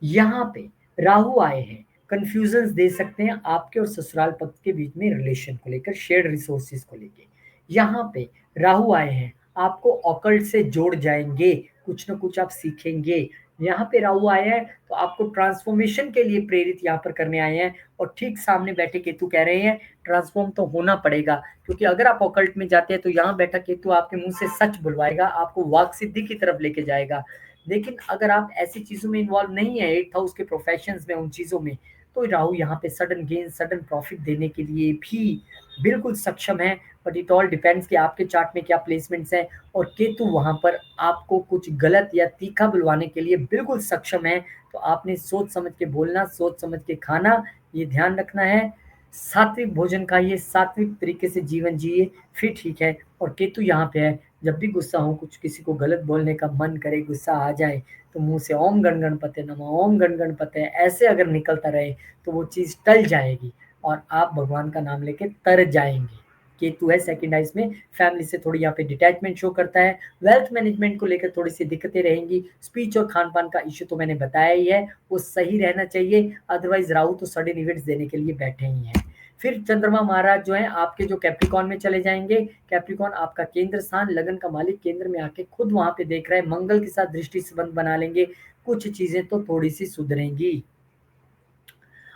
यहाँ पे राहु आए हैं, कंफ्यूजन दे सकते हैं आपके और ससुराल पक्ष के बीच में रिलेशन को लेकर, शेयर्ड रिसोर्सेज को लेकर। यहाँ पे राहु आए हैं, आपको ऑकल्ट से जोड़ जाएंगे, कुछ ना कुछ आप सीखेंगे। यहाँ पे राहु आए हैं तो आपको ट्रांसफॉर्मेशन के लिए प्रेरित यहाँ पर करने आए हैं। और ठीक सामने बैठे केतु कह रहे हैं ट्रांसफॉर्म तो होना पड़ेगा, क्योंकि अगर आप ऑकल्ट में जाते हैं तो यहाँ बैठा केतु आपके मुंह से सच बुलवाएगा, आपको वाक सिद्धि की तरफ लेके जाएगा। लेकिन अगर आप ऐसी चीजों में इन्वॉल्व नहीं है, 8th हाउस के प्रोफेशंस में, उन चीजों में, तो राहु यहाँ पे सडन गेन सडन प्रॉफिट देने के लिए भी बिल्कुल सक्षम है। बट इट ऑल डिपेंड्स कि आपके चार्ट में क्या प्लेसमेंट्स हैं। और केतु वहां पर आपको कुछ गलत या तीखा बुलवाने के लिए बिल्कुल सक्षम है। तो आपने सोच समझ के बोलना, सोच समझ के खाना, ये ध्यान रखना है। सात्विक भोजन खाइए, सात्विक तरीके से जीवन जिए, फिर ठीक है। और केतु यहाँ पे है, जब भी गुस्सा हो, कुछ किसी को गलत बोलने का मन करे, गुस्सा आ जाए, तो मुंह से ओम गण गणपते नमः, ओम गण गणपते ऐसे अगर निकलता रहे तो वो चीज टल जाएगी और आप भगवान का नाम लेके तर जाएंगे। केतु है सेकंड हाउस में, फैमिली से थोड़ी यहाँ पे डिटैचमेंट शो करता है। वेल्थ मैनेजमेंट को लेकर थोड़ी सी दिक्कतें रहेंगी। स्पीच और खान पान का इश्यू तो मैंने बताया ही है, वो सही रहना चाहिए। अदरवाइज राहु तो सडन इवेंट्स देने के लिए बैठे ही हैं। फिर चंद्रमा महाराज जो है आपके जो कैप्रिकॉन में चले जाएंगे। कैप्रिकॉन आपका केंद्र स्थान, लगन का मालिक केंद्र में आके खुद वहां पे देख रहा है, मंगल के साथ दृष्टि संबंध बना लेंगे। कुछ चीजें तो थोड़ी सी सुधरेंगी।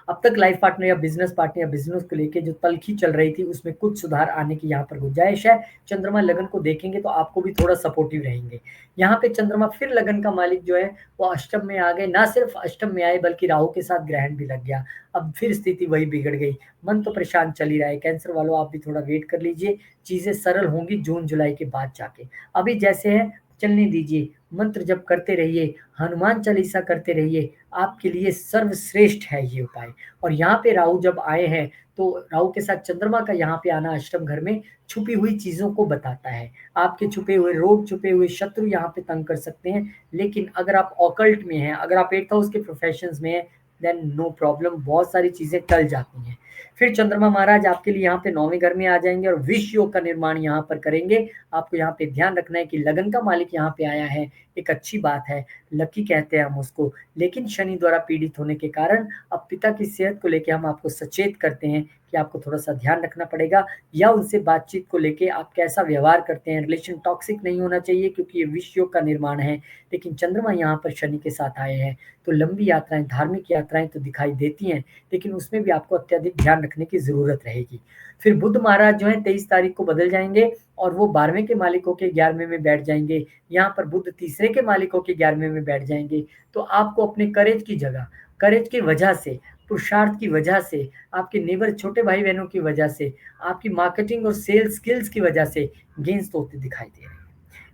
अब तक लाइफ पार्टनर या बिजनेस पार्टनर या बिजनेस को लेके जो तलखी चल रही थी, उसमें कुछ सुधार आने की यहाँ पर गुंजाइश है। चंद्रमा लगन को देखेंगे तो आपको भी थोड़ा सपोर्टिव रहेंगे। यहाँ पे चंद्रमा फिर लगन का मालिक जो है वो अष्टम में आ गए, ना सिर्फ अष्टम में आए बल्कि राहु के साथ ग्रहण भी लग गया। अब फिर स्थिति वही बिगड़ गई, मन तो परेशान चल ही रहा है। कैंसर वालों आप भी थोड़ा वेट कर लीजिए, चीजें सरल होंगी जून जुलाई के बाद जाके। अभी जैसे है चलने दीजिए, मंत्र जप करते रहिए, हनुमान चालीसा करते रहिए, आपके लिए सर्वश्रेष्ठ है ये उपाय। और यहाँ पे राहु जब आए हैं तो राहु के साथ चंद्रमा का यहाँ पे आना अष्टम घर में छुपी हुई चीजों को बताता है। आपके छुपे हुए रोग, छुपे हुए शत्रु यहाँ पे तंग कर सकते हैं। लेकिन अगर आप ऑकल्ट में हैं, अगर आप 8th हाउस के प्रोफेशंस में हैं, देन नो प्रॉब्लम, बहुत सारी चीजें टल जाती हैं। फिर चंद्रमा महाराज आपके लिए यहाँ पे 9वें घर में आ जाएंगे और विश्व योग का निर्माण यहाँ पर करेंगे। आपको यहाँ पे ध्यान रखना है कि लगन का मालिक यहाँ पे आया है, एक अच्छी बात है, लकी कहते हैं हम उसको। लेकिन शनि द्वारा पीड़ित होने के कारण अब पिता की सेहत को लेके हम आपको सचेत करते हैं कि आपको थोड़ा सा ध्यान रखना पड़ेगा, या उनसे बातचीत को लेके आप कैसा व्यवहार करते हैं। रिलेशन टॉक्सिक नहीं होना चाहिए, क्योंकि ये विश्व योग का निर्माण है। लेकिन चंद्रमा यहाँ पर शनि के साथ आए हैं तो लंबी यात्राएं, धार्मिक यात्राएं तो दिखाई देती हैं, लेकिन उसमें भी आपको अत्यधिक ध्यान रखने की जरूरत रहेगी। फिर बुध महाराज जो है 23 तारीख को बदल जाएंगे और वो 12वें के मालिक होके 11वें में बैठ जाएंगे। यहाँ पर बुध तीसरे के मालिक होके 11वें में बैठ जाएंगे। तो आपको अपने करेज की जगह, करेज की वजह से, पुरुषार्थ की वजह से, आपके नेबर छोटे भाई बहनों की वजह से, आपकी मार्केटिंग और सेल्स स्किल्स की वजह से गेंस तो होते दिखाई दे रहे हैं,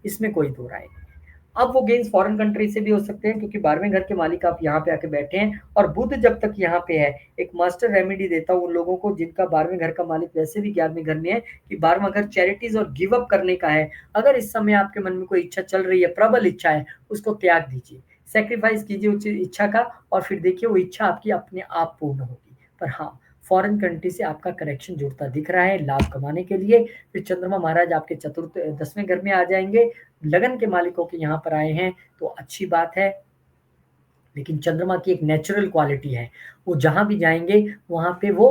इसमें कोई दो राय नहीं। अब वो गेन्स फॉरेन कंट्री से भी हो सकते हैं, क्योंकि 12वें घर के मालिक आप यहाँ पे आके बैठे हैं, और बुध जब तक यहाँ पे है, एक मास्टर रेमेडी देता हूँ उन लोगों को जिनका 12वें घर का मालिक वैसे भी 11वें घर में है, कि 12वां घर चैरिटीज और गिव अप करने का है। अगर इस समय आपके मन में कोई इच्छा चल रही है, प्रबल इच्छा है, उसको त्याग दीजिए, सेक्रीफाइस कीजिए उस इच्छा का, और फिर देखिए वो इच्छा आपकी अपने आप पूर्ण होगी। पर हाँ, फॉरेन कंट्री से आपका कनेक्शन जुड़ता दिख रहा है लाभ कमाने के लिए। फिर चंद्रमा महाराज आपके चतुर्थ 10वें घर में आ जाएंगे, लगन के मालिकों के यहाँ पर आए हैं तो अच्छी बात है। लेकिन चंद्रमा की एक नेचुरल क्वालिटी है, वो जहां भी जाएंगे वहां पे वो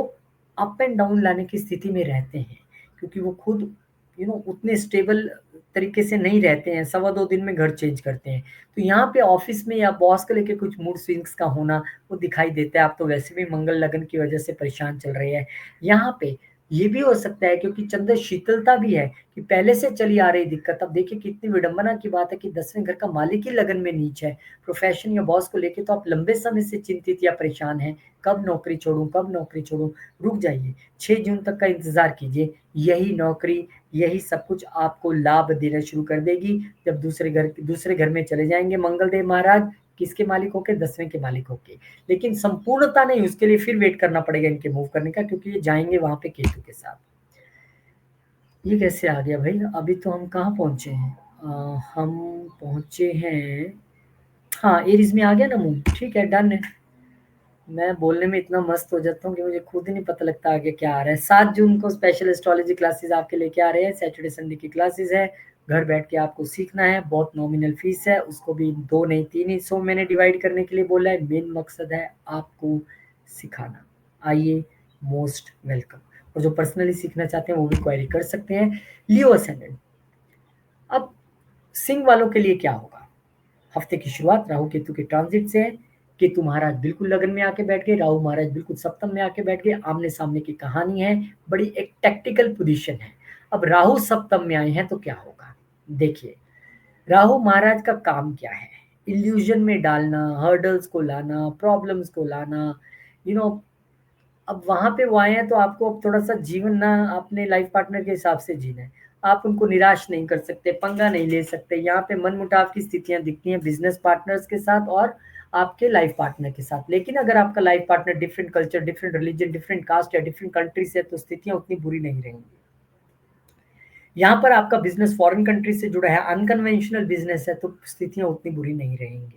अप एंड डाउन लाने की स्थिति में रहते हैं, क्योंकि वो खुद उतने स्टेबल तरीके से नहीं रहते हैं, 1.25 दिन में घर चेंज करते हैं। तो यहाँ पे ऑफिस में या बॉस को लेके कुछ मूड स्विंग्स का होना वो दिखाई देता है। आप तो वैसे भी मंगल लगन की वजह से परेशान चल रहे हैं। यहाँ पे ये भी हो सकता है, क्योंकि चंद्र शीतलता भी है, कि पहले से चली आ रही दिक्कत, अब देखिए कितनी विडंबना की बात है कि 10वें घर का मालिक ही लगन में नीच है। प्रोफेशन या बॉस को लेके तो आप लंबे समय से चिंतित या परेशान हैं, कब नौकरी छोड़ूं, कब नौकरी छोड़ूं। रुक जाइए, 6 जून तक का इंतजार कीजिए, यही नौकरी, यही सब कुछ आपको लाभ देना शुरू कर देगी। जब दूसरे घर में चले जाएंगे मंगलदेव महाराज, किसके मालिक होके, 10वें के मालिक होके। लेकिन संपूर्णता नहीं, उसके लिए फिर वेट करना पड़ेगा इनके मूव करने का, क्योंकि ये जाएंगे वहां पे केतु के साथ। ये कैसे आ गया भाई? अभी तो हम कहाँ पहुंचे हैं? हम पहुंचे हैं, हाँ, एरीज में आ गया ना मूव, ठीक है, डन है। मैं बोलने में इतना मस्त हो जाता हूँ कि मुझे खुद ही नहीं पता लगता आगे क्या आ रहा है। 7 जून को स्पेशल एस्ट्रोलॉजी क्लासेस आपके लेके आ रहे हैं, सैटरडे संडे की क्लासेस है, घर बैठ के आपको सीखना है। बहुत नॉमिनल फीस है, उसको भी 2 नहीं 3 हिस्सों में मैंने डिवाइड करने के लिए बोला है। मेन मकसद है आपको सिखाना। आइए, मोस्ट वेलकम। और जो पर्सनली सीखना चाहते हैं वो भी क्वेरी कर सकते हैं। लियो असेंडेंट, अब सिंह वालों के लिए क्या होगा? हफ्ते की शुरुआत राहु केतु के ट्रांजिट से है। केतु महाराज बिल्कुल लगन में आके बैठ गए, राहु महाराज बिल्कुल सप्तम में आके बैठ गए। आमने सामने की कहानी है, बड़ी एक टैक्टिकल पोजीशन है। अब राहु सप्तम में आए हैं तो क्या होगा? देखिए, राहु महाराज का काम क्या है? इल्यूजन में डालना, हर्डल्स को लाना, प्रॉब्लम्स को लाना, यू नो अब वहां पे वो आए हैं तो आपको अब थोड़ा सा जीवन ना अपने लाइफ पार्टनर के हिसाब से जीना है। आप उनको निराश नहीं कर सकते, पंगा नहीं ले सकते। यहाँ पे मनमुटाव की स्थितियां दिखती हैं बिजनेस पार्टनर्स के साथ और आपके लाइफ पार्टनर के साथ। लेकिन अगर आपका life partner different culture, different religion, different caste या डिफरेंट कंट्री से है तो स्थितियां उतनी बुरी नहीं रहेंगी। यहाँ पर आपका बिजनेस फॉरेन कंट्री से जुड़ा है, अनकन्वेंशनल बिजनेस है, तो स्थितियां उतनी बुरी नहीं रहेंगी।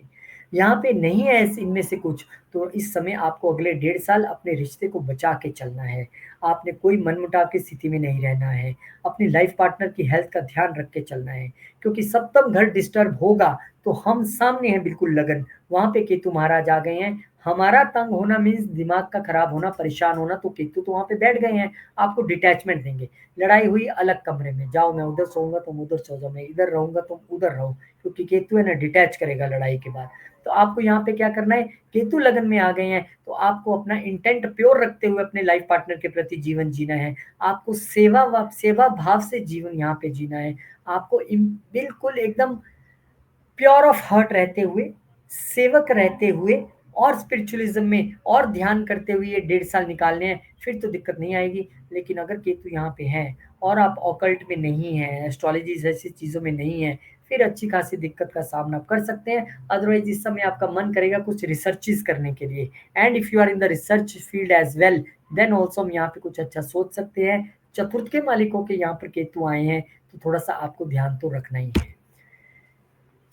यहाँ पे नहीं है इनमें से कुछ, तो इस समय आपको अगले 1.5 साल अपने रिश्ते को बचा के चलना है। आपने कोई मनमुटाव की स्थिति में नहीं रहना है। अपनी लाइफ पार्टनर की हेल्थ का ध्यान रख के चलना है, क्योंकि सप्तम घर डिस्टर्ब होगा तो हम सामने हैं बिल्कुल लगन। वहां पे केतु महाराज आ गए हैं। हमारा तंग होना मीन्स दिमाग का खराब होना, परेशान होना, तो केतु तो वहां पे बैठ गए हैं, आपको डिटैचमेंट देंगे। लड़ाई हुई अलग कमरे में जाओ, मैं उधर सोऊंगा तुम उधर सो जाओ, मैं इधर रहूंगा तुम उधर रहो, क्योंकि केतु है ना, डिटैच करेगा लड़ाई के बाद। तो आपको यहाँ पे क्या करना है? केतु लगन में आ गए हैं तो आपको अपना इंटेंट प्योर रखते हुए अपने लाइफ पार्टनर के प्रति जीवन जीना है। आपको सेवा भाव से जीवन यहाँ पे जीना है। आपको बिल्कुल एकदम प्योर ऑफ हार्ट रहते हुए, सेवक रहते हुए और स्पिरिचुअलिज्म में और ध्यान करते हुए ये 1.5 साल निकालने हैं, फिर तो दिक्कत नहीं आएगी। लेकिन अगर केतु यहाँ पे है और आप ऑकल्ट में नहीं है, एस्ट्रोलॉजी जैसी चीजों में नहीं है, फिर अच्छी खासी दिक्कत का सामना कर सकते हैं। अदरवाइज इस समय आपका मन करेगा कुछ रिसर्चेस करने के लिए, and if you are in the research field as well, then also हम यहाँ पे कुछ अच्छा सोच सकते हैं। चतुर्थ के मालिकों के यहाँ पर केतु आए हैं तो थोड़ा सा आपको ध्यान तो रखना ही है।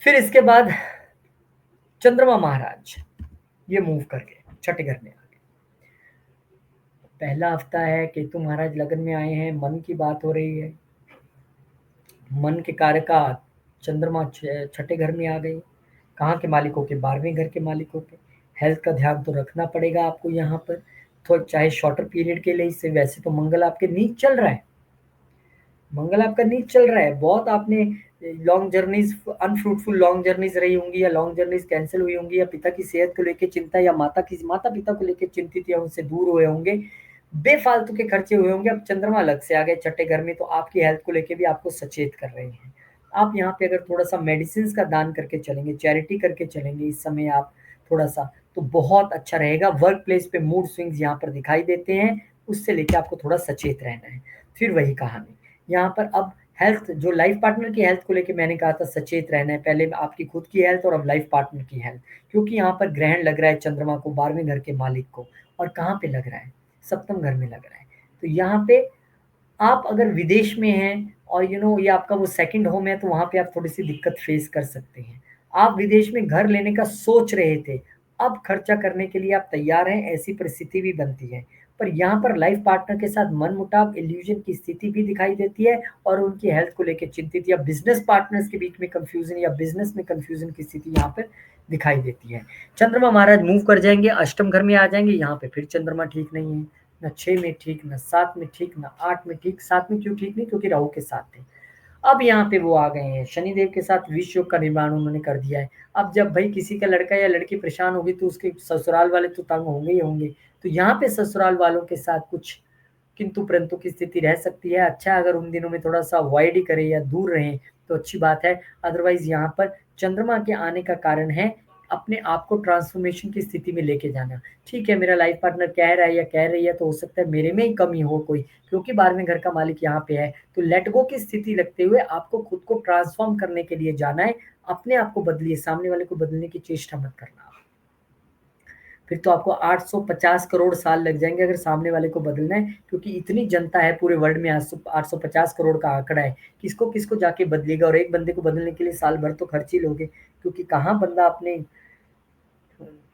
फिर इसके बाद चंद्रमा महाराज ये मूव कर गए, छठे घर में आ गए। पहला हफ्ता है, केतु महाराज लगन में आए हैं, मन की बात हो रही है। मन के कार्य का चंद्रमा छठे घर में आ गए। कहाँ के मालिकों के? 12वें घर के मालिकों के। हेल्थ का ध्यान तो रखना पड़ेगा आपको यहाँ पर, तो चाहे शॉर्टर पीरियड के लिए। इससे वैसे तो मंगल आपके नीच चल रहा है, मंगल आपका नीच चल रहा है। बहुत आपने long journeys, unfruitful long journeys रही होंगी, या लॉन्ग जर्नीज कैंसिल हुई होंगी, या पिता की सेहत को लेकर चिंता, या माता पिता को लेकर चिंतित या उनसे दूर हुए होंगे, बेफालतू के खर्चे हुए होंगे। अब चंद्रमा अलग से आ गए छठे घर में, तो आपकी हेल्थ को लेकर भी आपको सचेत कर रहे हैं। आप यहाँ पे अगर थोड़ा सा मेडिसिन का दान करके चलेंगे, चैरिटी करके चलेंगे इस समय आप थोड़ा सा, तो बहुत अच्छा रहेगा। वर्क प्लेस पे मूड स्विंग्स यहाँ पर दिखाई देते हैं, उससे लेके आपको थोड़ा सचेत रहना है। फिर वही कहानी यहाँ पर, अब हेल्थ, जो लाइफ पार्टनर की हेल्थ को लेके मैंने कहा था सचेत रहना है, पहले आपकी खुद की हेल्थ और अब लाइफ पार्टनर की हेल्थ, क्योंकि यहाँ पर ग्रहण लग रहा है चंद्रमा को 12वें घर के मालिक को, और कहाँ पे लग रहा है, सप्तम घर में लग रहा है। तो यहाँ पे आप अगर विदेश में हैं और ये आपका वो सेकंड होम है, तो वहाँ पे आप थोड़ी सी दिक्कत फेस कर सकते हैं। आप विदेश में घर लेने का सोच रहे थे, अब खर्चा करने के लिए आप तैयार हैं, ऐसी परिस्थिति भी बनती है। पर यहाँ पर लाइफ पार्टनर के साथ मनमुटाव, इल्यूजन की स्थिति भी दिखाई देती है, और उनकी हेल्थ को लेकर चिंतित, या बिजनेस पार्टनर्स के बीच में कंफ्यूजन या बिजनेस में कंफ्यूजन की स्थिति यहाँ पर दिखाई देती है। चंद्रमा महाराज मूव कर जाएंगे, अष्टम घर में आ जाएंगे, यहाँ पे फिर चंद्रमा ठीक नहीं है, ना 6 में ठीक, ना 7 में ठीक, ना 8 में ठीक। 7 में क्यों ठीक नहीं, क्योंकि राहु के साथ थे। अब यहाँ पे वो आ गए हैं शनिदेव के साथ, विष योग का निर्माण उन्होंने कर दिया है। अब जब भाई किसी का लड़का या लड़की परेशान होगी, तो उसके ससुराल वाले तो तंग होंगे ही होंगे। तो यहाँ पे ससुराल वालों के साथ कुछ किंतु परंतु की स्थिति रह सकती है। अच्छा, अगर उन दिनों में थोड़ा सा अवॉइड ही करें या दूर रहें तो अच्छी बात है। अदरवाइज यहाँ पर चंद्रमा के आने का कारण है अपने आप को ट्रांसफॉर्मेशन की स्थिति में लेके जाना। ठीक है, मेरा लाइफ पार्टनर कह रहा है या कह रही है, तो हो सकता है मेरे में ही कमी हो कोई, क्योंकि 12वें घर का मालिक यहाँ पे है। तो लेट गो की स्थिति लगते हुए आपको खुद को ट्रांसफॉर्म करने के लिए जाना है। अपने आप को बदलिए, सामने वाले को बदलने की चेष्टा मत करना। फिर तो आपको 850 करोड़ साल लग जाएंगे अगर सामने वाले को बदलना है, क्योंकि इतनी जनता है पूरे वर्ल्ड में, 850 करोड़ का आंकड़ा है। किसको किसको जाके बदलेगा, और एक बंदे को बदलने के लिए साल भर तो खर्च ही लोगे, क्योंकि कहाँ बंदा अपने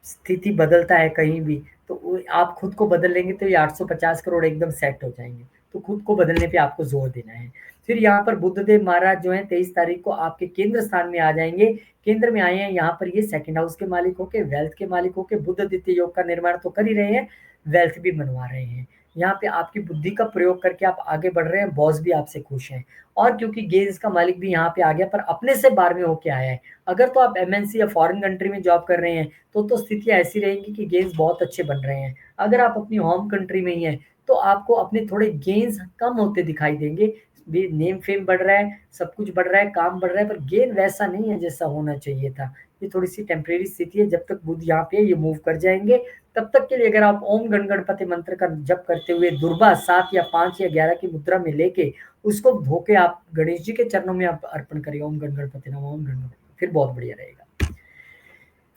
स्थिति बदलता है कहीं भी। तो आप खुद को बदल लेंगे तो ये 850 करोड़ एकदम सेट हो जाएंगे। तो खुद को बदलने पे आपको जोर देना है। फिर यहाँ पर बुद्धदेव महाराज जो है 23 तारीख को आपके केंद्र स्थान में आ जाएंगे। केंद्र में आए हैं यहाँ पर, ये सेकंड हाउस के मालिक होके, वेल्थ के मालिक होके, बुद्ध द्वितीय योग का निर्माण तो कर ही रहे हैं, वेल्थ भी बनवा रहे हैं। यहाँ पे आपकी बुद्धि का प्रयोग करके आप आगे बढ़ रहे हैं, बॉस भी आपसे खुश हैं। और क्योंकि गेंस का मालिक भी यहाँ पे आ गया, पर अपने से 12वें होके आया है। अगर तो आप एमएनसी या फॉरेन कंट्री में जॉब कर रहे हैं तो स्थितियां ऐसी रहेंगी कि गेंस बहुत अच्छे बन रहे हैं। अगर आप अपनी होम कंट्री में ही हैं तो आपको अपने थोड़े गेंस कम होते दिखाई देंगे। नेम फेम बढ़ रहा है, सब कुछ बढ़ रहा है, काम बढ़ रहा है, पर गेन वैसा नहीं है जैसा होना चाहिए था। ये थोड़ी सी टेम्परेरी स्थिति है। जब तक बुध यहाँ पे ये मूव कर जाएंगे, तब तक के लिए अगर आप ओम गण गणपति मंत्र का जप करते हुए दुर्बा 7 या 5 या 11 की मुद्रा में लेके उसको धोके आप गणेश जी के चरणों में आप अर्पण करिए, ओम गण गणपति नमः, ओम गण गणपति, फिर बहुत बढ़िया रहेगा।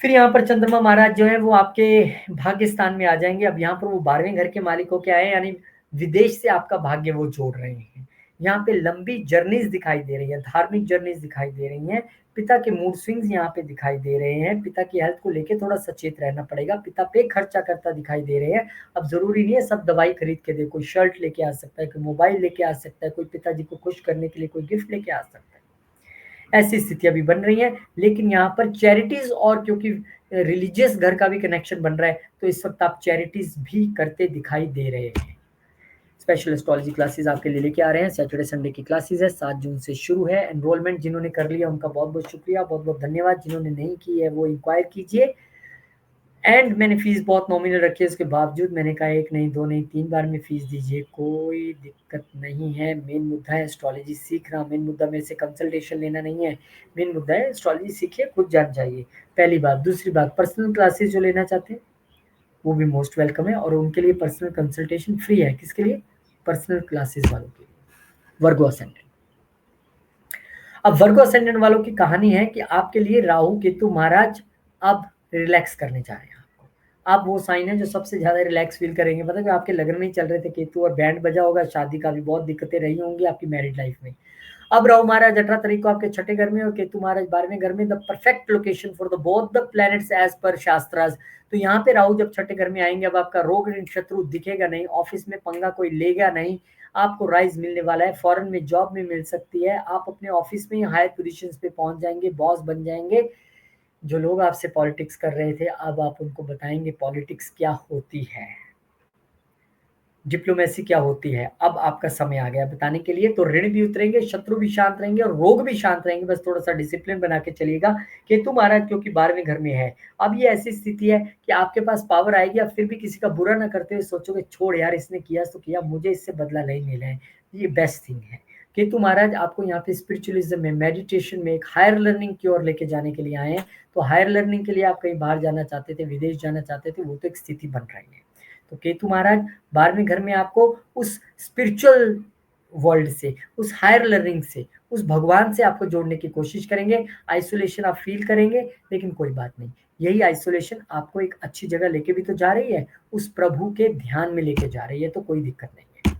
फिर यहाँ पर चंद्रमा महाराज जो है वो आपके भाग्य स्थान में आ जाएंगे। अब यहाँ पर वो 12वें घर के मालिक होके आए, यानी विदेश से आपका भाग्य वो जोड़ रहे हैं। यहाँ पे लंबी जर्नीज दिखाई दे रही है, धार्मिक जर्नीज दिखाई दे रही हैं। पिता के मूड स्विंग्स यहाँ पे दिखाई दे रहे हैं। पिता की हेल्थ को लेके थोड़ा सचेत रहना पड़ेगा। पिता पे खर्चा करता दिखाई दे रहे हैं। अब जरूरी नहीं है सब दवाई खरीद के दे, कोई शर्ट लेके आ सकता है, कोई मोबाइल लेके आ सकता है, कोई पिताजी को खुश करने के लिए कोई गिफ्ट लेके आ सकता है। ऐसी स्थितियां भी बन रही हैं। लेकिन यहाँ पर चैरिटीज, और क्योंकि रिलीजियस घर का भी कनेक्शन बन रहा है, तो इस वक्त आप चैरिटीज भी करते दिखाई दे रहे हैं। स्पेशल एस्ट्रोलॉजी क्लासेस आपके लिए लेके आ रहे हैं। सैटरडे संडे की क्लासेस है, 7 जून से शुरू है। एनरोलमेंट जिन्होंने कर लिया उनका बहुत बहुत शुक्रिया, बहुत बहुत धन्यवाद। जिन्होंने नहीं की है वो इंक्वायर कीजिए। एंड मैंने फीस बहुत नॉमिनल रखी है, उसके बावजूद मैंने कहा 1 नहीं 2 नहीं 3 बार में फीस दीजिए, कोई दिक्कत नहीं है। मेन मुद्दा है एस्ट्रोलॉजी सीखना, मेन मुद्दा मेरे से कंसल्टेशन लेना नहीं है। मेन मुद्दा है एस्ट्रोलॉजी सीखिए, खुद जान जाइए, पहली बात। दूसरी बात, पर्सनल क्लासेस जो लेना चाहते हैं वो भी मोस्ट वेलकम है, और उनके लिए पर्सनल कंसल्टेशन फ्री है। किसके लिए? पर्सनल क्लासेस वालों के लिए, वर्गो असेंडेंट। अब वर्गो असेंडेंट वालों की कहानी है कि आपके लिए राहु केतु महाराज अब रिलैक्स करने जा रहे हैं आपको। आप वो साइन है जो सबसे ज्यादा रिलैक्स फील करेंगे। पता है, आपके लगन में ही चल रहे थे केतु और बैंड बजा होगा, शादी का भी बहुत दिक्कतें रही होंगी आपकी मैरिड लाइफ में। अब राहु महाराज 18 तारीख को आपके छठे घर में और केतु महाराज 12वें घर में। The perfect location for the both the planets as पर शास्त्रास। तो यहाँ पे राहु जब छठे घर में आएंगे, अब आपका रोग ऋण शत्रु दिखेगा नहीं, ऑफिस में पंगा कोई लेगा नहीं, आपको राइज मिलने वाला है, फॉरेन में जॉब में मिल सकती है, आप अपने ऑफिस में ही हायर पोजीशंस पे पहुंच जाएंगे, बॉस बन जाएंगे। जो लोग आपसे पॉलिटिक्स कर रहे थे, अब आप उनको बताएंगे पॉलिटिक्स क्या होती है, डिप्लोमेसी क्या होती है। अब आपका समय आ गया बताने के लिए। तो ऋण भी उतरेंगे, शत्रु भी शांत रहेंगे और रोग भी शांत रहेंगे। बस थोड़ा सा डिसिप्लिन बना के चलिएगा। केतु महाराज क्योंकि 12वें घर में है, अब ये ऐसी स्थिति है कि आपके पास पावर आएगी, आप फिर भी किसी का बुरा ना करते हुए सोचोगे छोड़ यार, इसने किया तो किया, मुझे इससे बदला नहीं मिला है। ये बेस्ट थिंग है। केतु महाराज आपको यहाँ पे स्पिरिचुअलिज्म में, मेडिटेशन में, एक हायर लर्निंग की ओर लेके जाने के लिए आए हैं। तो हायर लर्निंग के लिए आप कहीं बाहर जाना चाहते थे, विदेश जाना चाहते थे, वो तो एक स्थिति बन रही है। तो केतु महाराज 12वें घर में आपको उस स्पिरिचुअल वर्ल्ड से, उस हायर लर्निंग से, उस भगवान से आपको जोड़ने की कोशिश करेंगे। आइसोलेशन आप फील करेंगे, लेकिन कोई बात नहीं, यही आइसोलेशन आपको एक अच्छी जगह लेके भी तो जा रही है, उस प्रभु के ध्यान में लेके जा रही है, तो कोई दिक्कत नहीं है।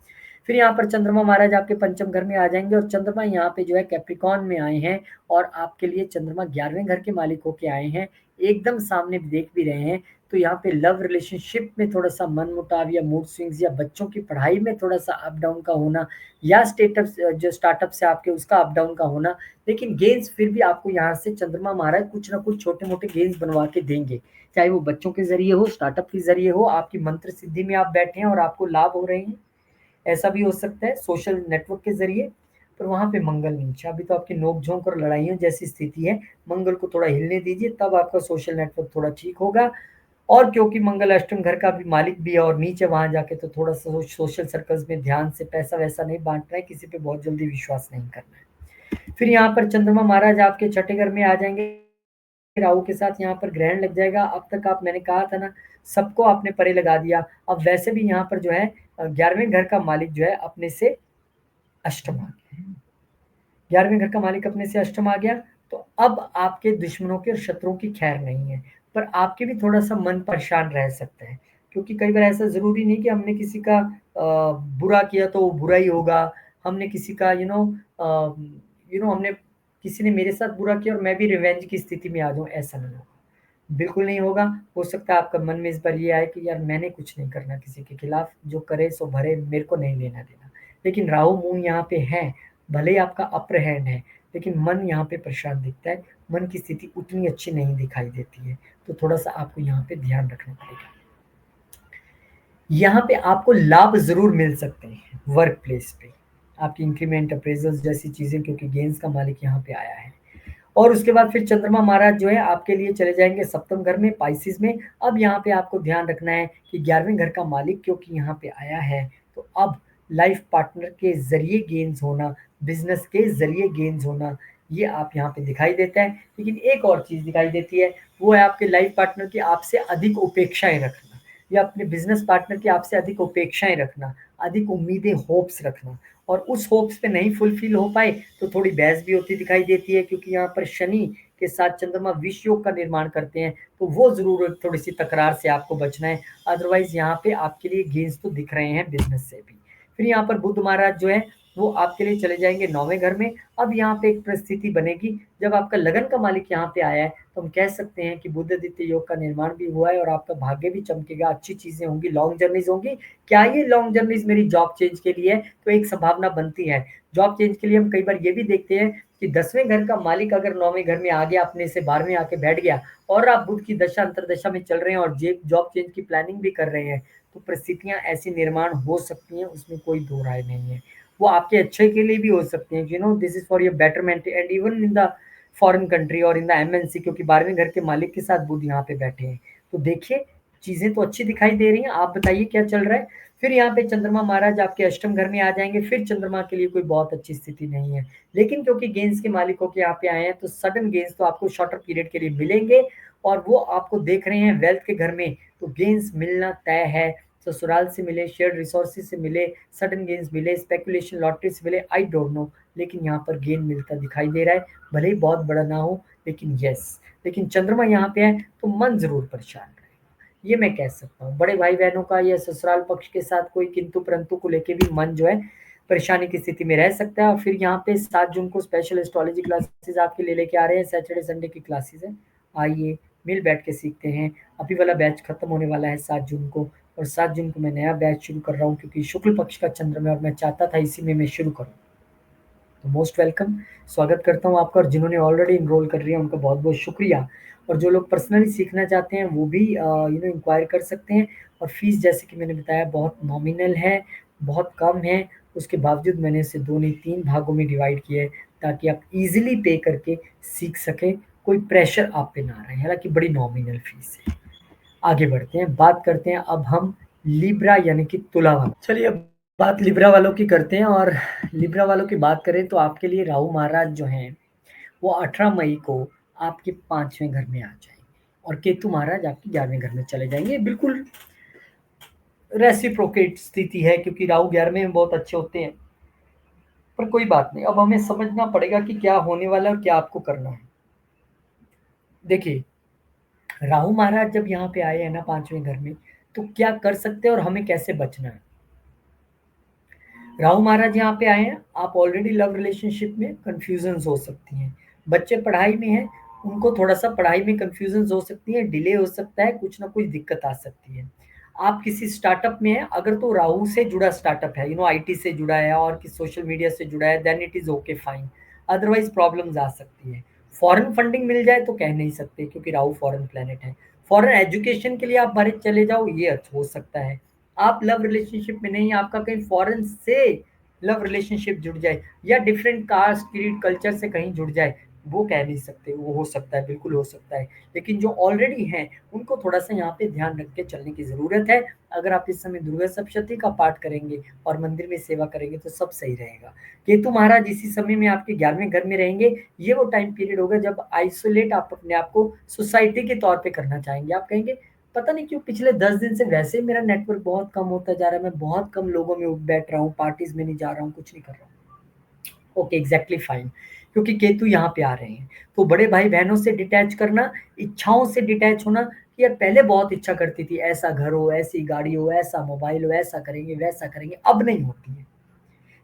फिर यहाँ पर चंद्रमा महाराज आपके पंचम घर में आ जाएंगे, और चंद्रमा यहाँ पे जो है कैप्रिकॉन में आए हैं, और आपके लिए चंद्रमा 11वें घर के मालिक होके आए हैं, एकदम सामने देख भी रहे हैं। तो यहाँ पे लव रिलेशनशिप में थोड़ा सा मन मुटाव या मूड स्विंग्स, या बच्चों की पढ़ाई में थोड़ा सा अप डाउन का होना, या स्टेटअप जो स्टार्टअप से आपके उसका अप डाउन का होना, लेकिन गेन्स फिर भी आपको यहाँ से चंद्रमा महाराज कुछ ना कुछ छोटे मोटे गेन्स बनवा के देंगे, चाहे वो बच्चों के जरिए हो, स्टार्टअप के जरिए हो, आपकी मंत्र सिद्धि में आप बैठे हैं और आपको लाभ हो रहे हैं, ऐसा भी हो सकता है सोशल नेटवर्क के जरिए। पर वहां पे मंगल नीचा, अभी तो आपकी नोक झोंक और लड़ाइयों जैसी स्थिति है, मंगल को थोड़ा हिलने दीजिए, तब आपका सोशल नेटवर्क थोड़ा ठीक होगा। और क्योंकि मंगल अष्टम घर का भी मालिक भी है और नीचे वहां जाके तो थोड़ा सा सोशल सर्कल्स में ध्यान से पैसा वैसा नहीं बांटना है, किसी पे बहुत जल्दी विश्वास नहीं करना है। फिर यहाँ पर चंद्रमा महाराज आपके छठे घर में आ जाएंगे, राहु के साथ यहाँ पर ग्रहण लग जाएगा। अब तक आप मैंने कहा था ना, सबको आपने परे लगा दिया, अब वैसे भी यहाँ पर जो है 11वें घर का मालिक जो है अपने से अष्टम आ गया, 11वें घर का मालिक अपने से अष्टम आ गया। तो अब आपके दुश्मनों के और शत्रुओं की खैर नहीं है, पर आपके भी थोड़ा सा मन परेशान रह सकता है, क्योंकि कई बार ऐसा जरूरी नहीं कि हमने किसी का बुरा किया तो वो बुरा ही होगा, हमने किसी का हमने किसी ने मेरे साथ बुरा किया और मैं भी रिवेंज की स्थिति में आ जाऊं, ऐसा नहीं होगा, बिल्कुल नहीं होगा। हो सकता है आपका मन में इस बार ये आए कि यार मैंने कुछ नहीं करना किसी के खिलाफ, जो करे सो भरे, मेरे को नहीं लेना देना। लेकिन राहु मून यहाँ पे है, भले ही आपका अपर हैंड है, लेकिन मन यहाँ पे परेशान दिखता है, मन की स्थिति उतनी अच्छी नहीं दिखाई देती है, तो थोड़ा सा आपको यहाँ पे ध्यान रखना पड़ेगा। यहाँ पे आपको लाभ जरूर मिल सकते हैं वर्क प्लेस पे, आपकी इंक्रीमेंट अप्रेजल्स जैसी चीजें, क्योंकि गेंस का मालिक यहाँ पे आया है। और उसके बाद फिर चंद्रमा महाराज जो है आपके लिए चले जाएंगे सप्तम घर में, पाइसिस में। अब यहाँ पे आपको ध्यान रखना है कि 11वें घर का मालिक क्योंकि यहाँ पे आया है, तो अब लाइफ पार्टनर के जरिए गेन्स होना, बिजनेस के जरिए गेन्स होना, ये आप यहाँ पे दिखाई देता है। लेकिन एक और चीज दिखाई देती है, वो है आपके लाइफ पार्टनर की आपसे अधिक उपेक्षाएं रखना, या अपने बिजनेस पार्टनर की आपसे अधिक उपेक्षाएं रखना, अधिक उम्मीदें, होप्स रखना, और उस होप्स पे नहीं फुलफिल हो पाए तो थोड़ी बहस भी होती दिखाई देती है, क्योंकि यहाँ पर शनि के साथ चंद्रमा विष योग का निर्माण करते हैं, तो वो जरूर थोड़ी सी तकरार से आपको बचना है। अदरवाइज यहाँ पे आपके लिए गेंस तो दिख रहे हैं बिजनेस से भी। फिर यहाँ पर बुध महाराज जो है वो आपके लिए चले जाएंगे 9वें घर में। अब यहाँ पे एक परिस्थिति बनेगी, जब आपका लगन का मालिक यहाँ पे आया है, तो हम कह सकते हैं कि बुध आदित्य योग का निर्माण भी हुआ है और आपका भाग्य भी चमकेगा, अच्छी चीजें होंगी, लॉन्ग जर्नीज होंगी। क्या ये लॉन्ग जर्नीज मेरी जॉब चेंज के लिए है? तो एक संभावना बनती है जॉब चेंज के लिए। हम कई बार ये भी देखते हैं कि 10वें घर का मालिक अगर 9वें घर में आ गया, अपने से 12वें आके बैठ गया, और आप बुध की दशा अंतरदशा में चल रहे हैं और जॉब चेंज की प्लानिंग भी कर रहे हैं, तो परिस्थितियां ऐसी निर्माण हो सकती हैं, उसमें कोई दो राय नहीं है। वो आपके अच्छे के लिए भी हो सकते हैं, this is for your betterment and even in the foreign country और इन द एमएनसी, क्योंकि 12वें घर के मालिक के साथ बुध यहाँ पे बैठे हैं। तो देखिए, चीजें तो अच्छी दिखाई दे रही हैं, आप बताइए क्या चल रहा है। फिर यहाँ पे चंद्रमा महाराज आपके अष्टम घर में आ जाएंगे। फिर चंद्रमा के लिए कोई बहुत अच्छी स्थिति नहीं है, लेकिन क्योंकि गेंस के मालिकों के यहाँ पे आए हैं, तो सडन गेंस तो आपको शॉर्टर पीरियड के लिए मिलेंगे, और वो आपको देख रहे हैं वेल्थ के घर में, तो गेंस मिलना तय है। ससुराल से मिले, शेयर रिसोर्सेज से मिले, सडन गेंस मिले, स्पेकुलेशन लॉटरी से मिले, आई डोंट नो, लेकिन यहाँ पर गेन मिलता दिखाई दे रहा है, भले ही बहुत बड़ा ना हो, लेकिन यस, लेकिन चंद्रमा यहाँ पे है तो मन जरूर परेशान रहेगा, ये मैं कह सकता हूँ। बड़े भाई बहनों का या ससुराल पक्ष के साथ कोई किंतु परंतु को लेके भी मन जो है परेशानी की स्थिति में रह सकता है। और फिर यहाँ पे 7 जून को स्पेशल एस्ट्रोलॉजी क्लासेस आपके लिए लेके आ रहे हैं, सैटरडे संडे की क्लासेस है, आइए मिल बैठ के सीखते हैं। अभी वाला बैच खत्म होने वाला है 7 जून को, और 7 जून को मैं नया बैच शुरू कर रहा हूँ, क्योंकि शुक्ल पक्ष का चंद्रमा है और मैं चाहता था इसी में मैं शुरू करूँ। तो मोस्ट वेलकम, स्वागत करता हूँ आपका, और जिन्होंने ऑलरेडी इनरोल कर लिया उनका बहुत बहुत शुक्रिया। और जो लोग पर्सनली सीखना चाहते हैं वो भी इंक्वायर कर सकते हैं। और फीस जैसे कि मैंने बताया बहुत नॉमिनल है, बहुत कम है, उसके बावजूद मैंने इसे 2 नहीं 3 भागों में डिवाइड किया है, ताकि आप इजीली पे करके सीख सकें, कोई प्रेशर आप पे ना रहे। हालांकि बड़ी नॉमिनल फीस है। आगे बढ़ते हैं, बात करते हैं अब हम लिब्रा यानी कि तुला वाला। चलिए अब बात लिब्रा वालों की करते हैं। और लिब्रा वालों की बात करें तो आपके लिए राहु महाराज जो हैं वो 18 मई को आपके 5वें घर में आ जाएंगे, और केतु महाराज आपके 11वें घर में चले जाएंगे। बिल्कुल रेसिप्रोकेट स्थिति है, क्योंकि राहु 11वें में बहुत अच्छे होते हैं, पर कोई बात नहीं, अब हमें समझना पड़ेगा कि क्या होने वाला है और क्या आपको करना है। देखिए, राहु महाराज जब यहाँ पे आए हैं ना 5वें घर में, तो क्या कर सकते हैं और हमें कैसे बचना है। राहु महाराज यहाँ पे आए हैं, आप ऑलरेडी लव रिलेशनशिप में कंफ्यूजन्स हो सकती हैं। बच्चे पढ़ाई में हैं, उनको थोड़ा-सा पढ़ाई में कंफ्यूजन्स हो सकती हैं, डिले हो सकता है, कुछ ना कुछ दिक्कत आ सकती है। आप किसी स्टार्टअप में हैं, अगर तो राहु से जुड़ा स्टार्टअप है, आईटी से जुड़ा है और किसी सोशल मीडिया से जुड़ा है, then it is okay fine. Otherwise problems आ सकती है। फॉरेन फंडिंग मिल जाए तो कह नहीं सकते, क्योंकि राहु फॉरेन प्लैनेट है। फॉरेन एजुकेशन के लिए आप भारत चले जाओ, ये हो सकता है। आप लव रिलेशनशिप में नहीं, आपका कहीं फॉरेन से लव रिलेशनशिप जुड़ जाए या डिफरेंट कास्ट क्रीड कल्चर से कहीं जुड़ जाए, वो कह नहीं सकते, वो हो सकता है, बिल्कुल हो सकता है। लेकिन जो ऑलरेडी हैं उनको थोड़ा सा यहाँ पे ध्यान रख के चलने की जरूरत है। अगर आप इस समय दुर्गा सप्तशती का पाठ करेंगे और मंदिर में सेवा करेंगे तो सब सही रहेगा। केतु महाराज इसी समय में आपके 11वें घर में रहेंगे। ये वो टाइम पीरियड होगा जब आइसोलेट आप अपने आप को सोसाइटी के तौर पे करना चाहेंगे। आप कहेंगे पता नहीं क्यों पिछले 10 दिन से वैसे ही मेरा नेटवर्क बहुत कम होता जा रहा है, मैं बहुत कम लोगों में उठ बैठ रहा हूँ, पार्टीज में नहीं जा रहा हूँ, कुछ नहीं कर रहा हूँ। ओके, एग्जैक्टली फाइन, क्योंकि केतु यहाँ पे आ रहे हैं। तो बड़े भाई बहनों से डिटैच करना, इच्छाओं से डिटैच होना कि यार पहले बहुत इच्छा करती थी ऐसा घर हो, ऐसी गाड़ी हो, ऐसा मोबाइल हो, ऐसा करेंगे वैसा करेंगे, अब नहीं होती है।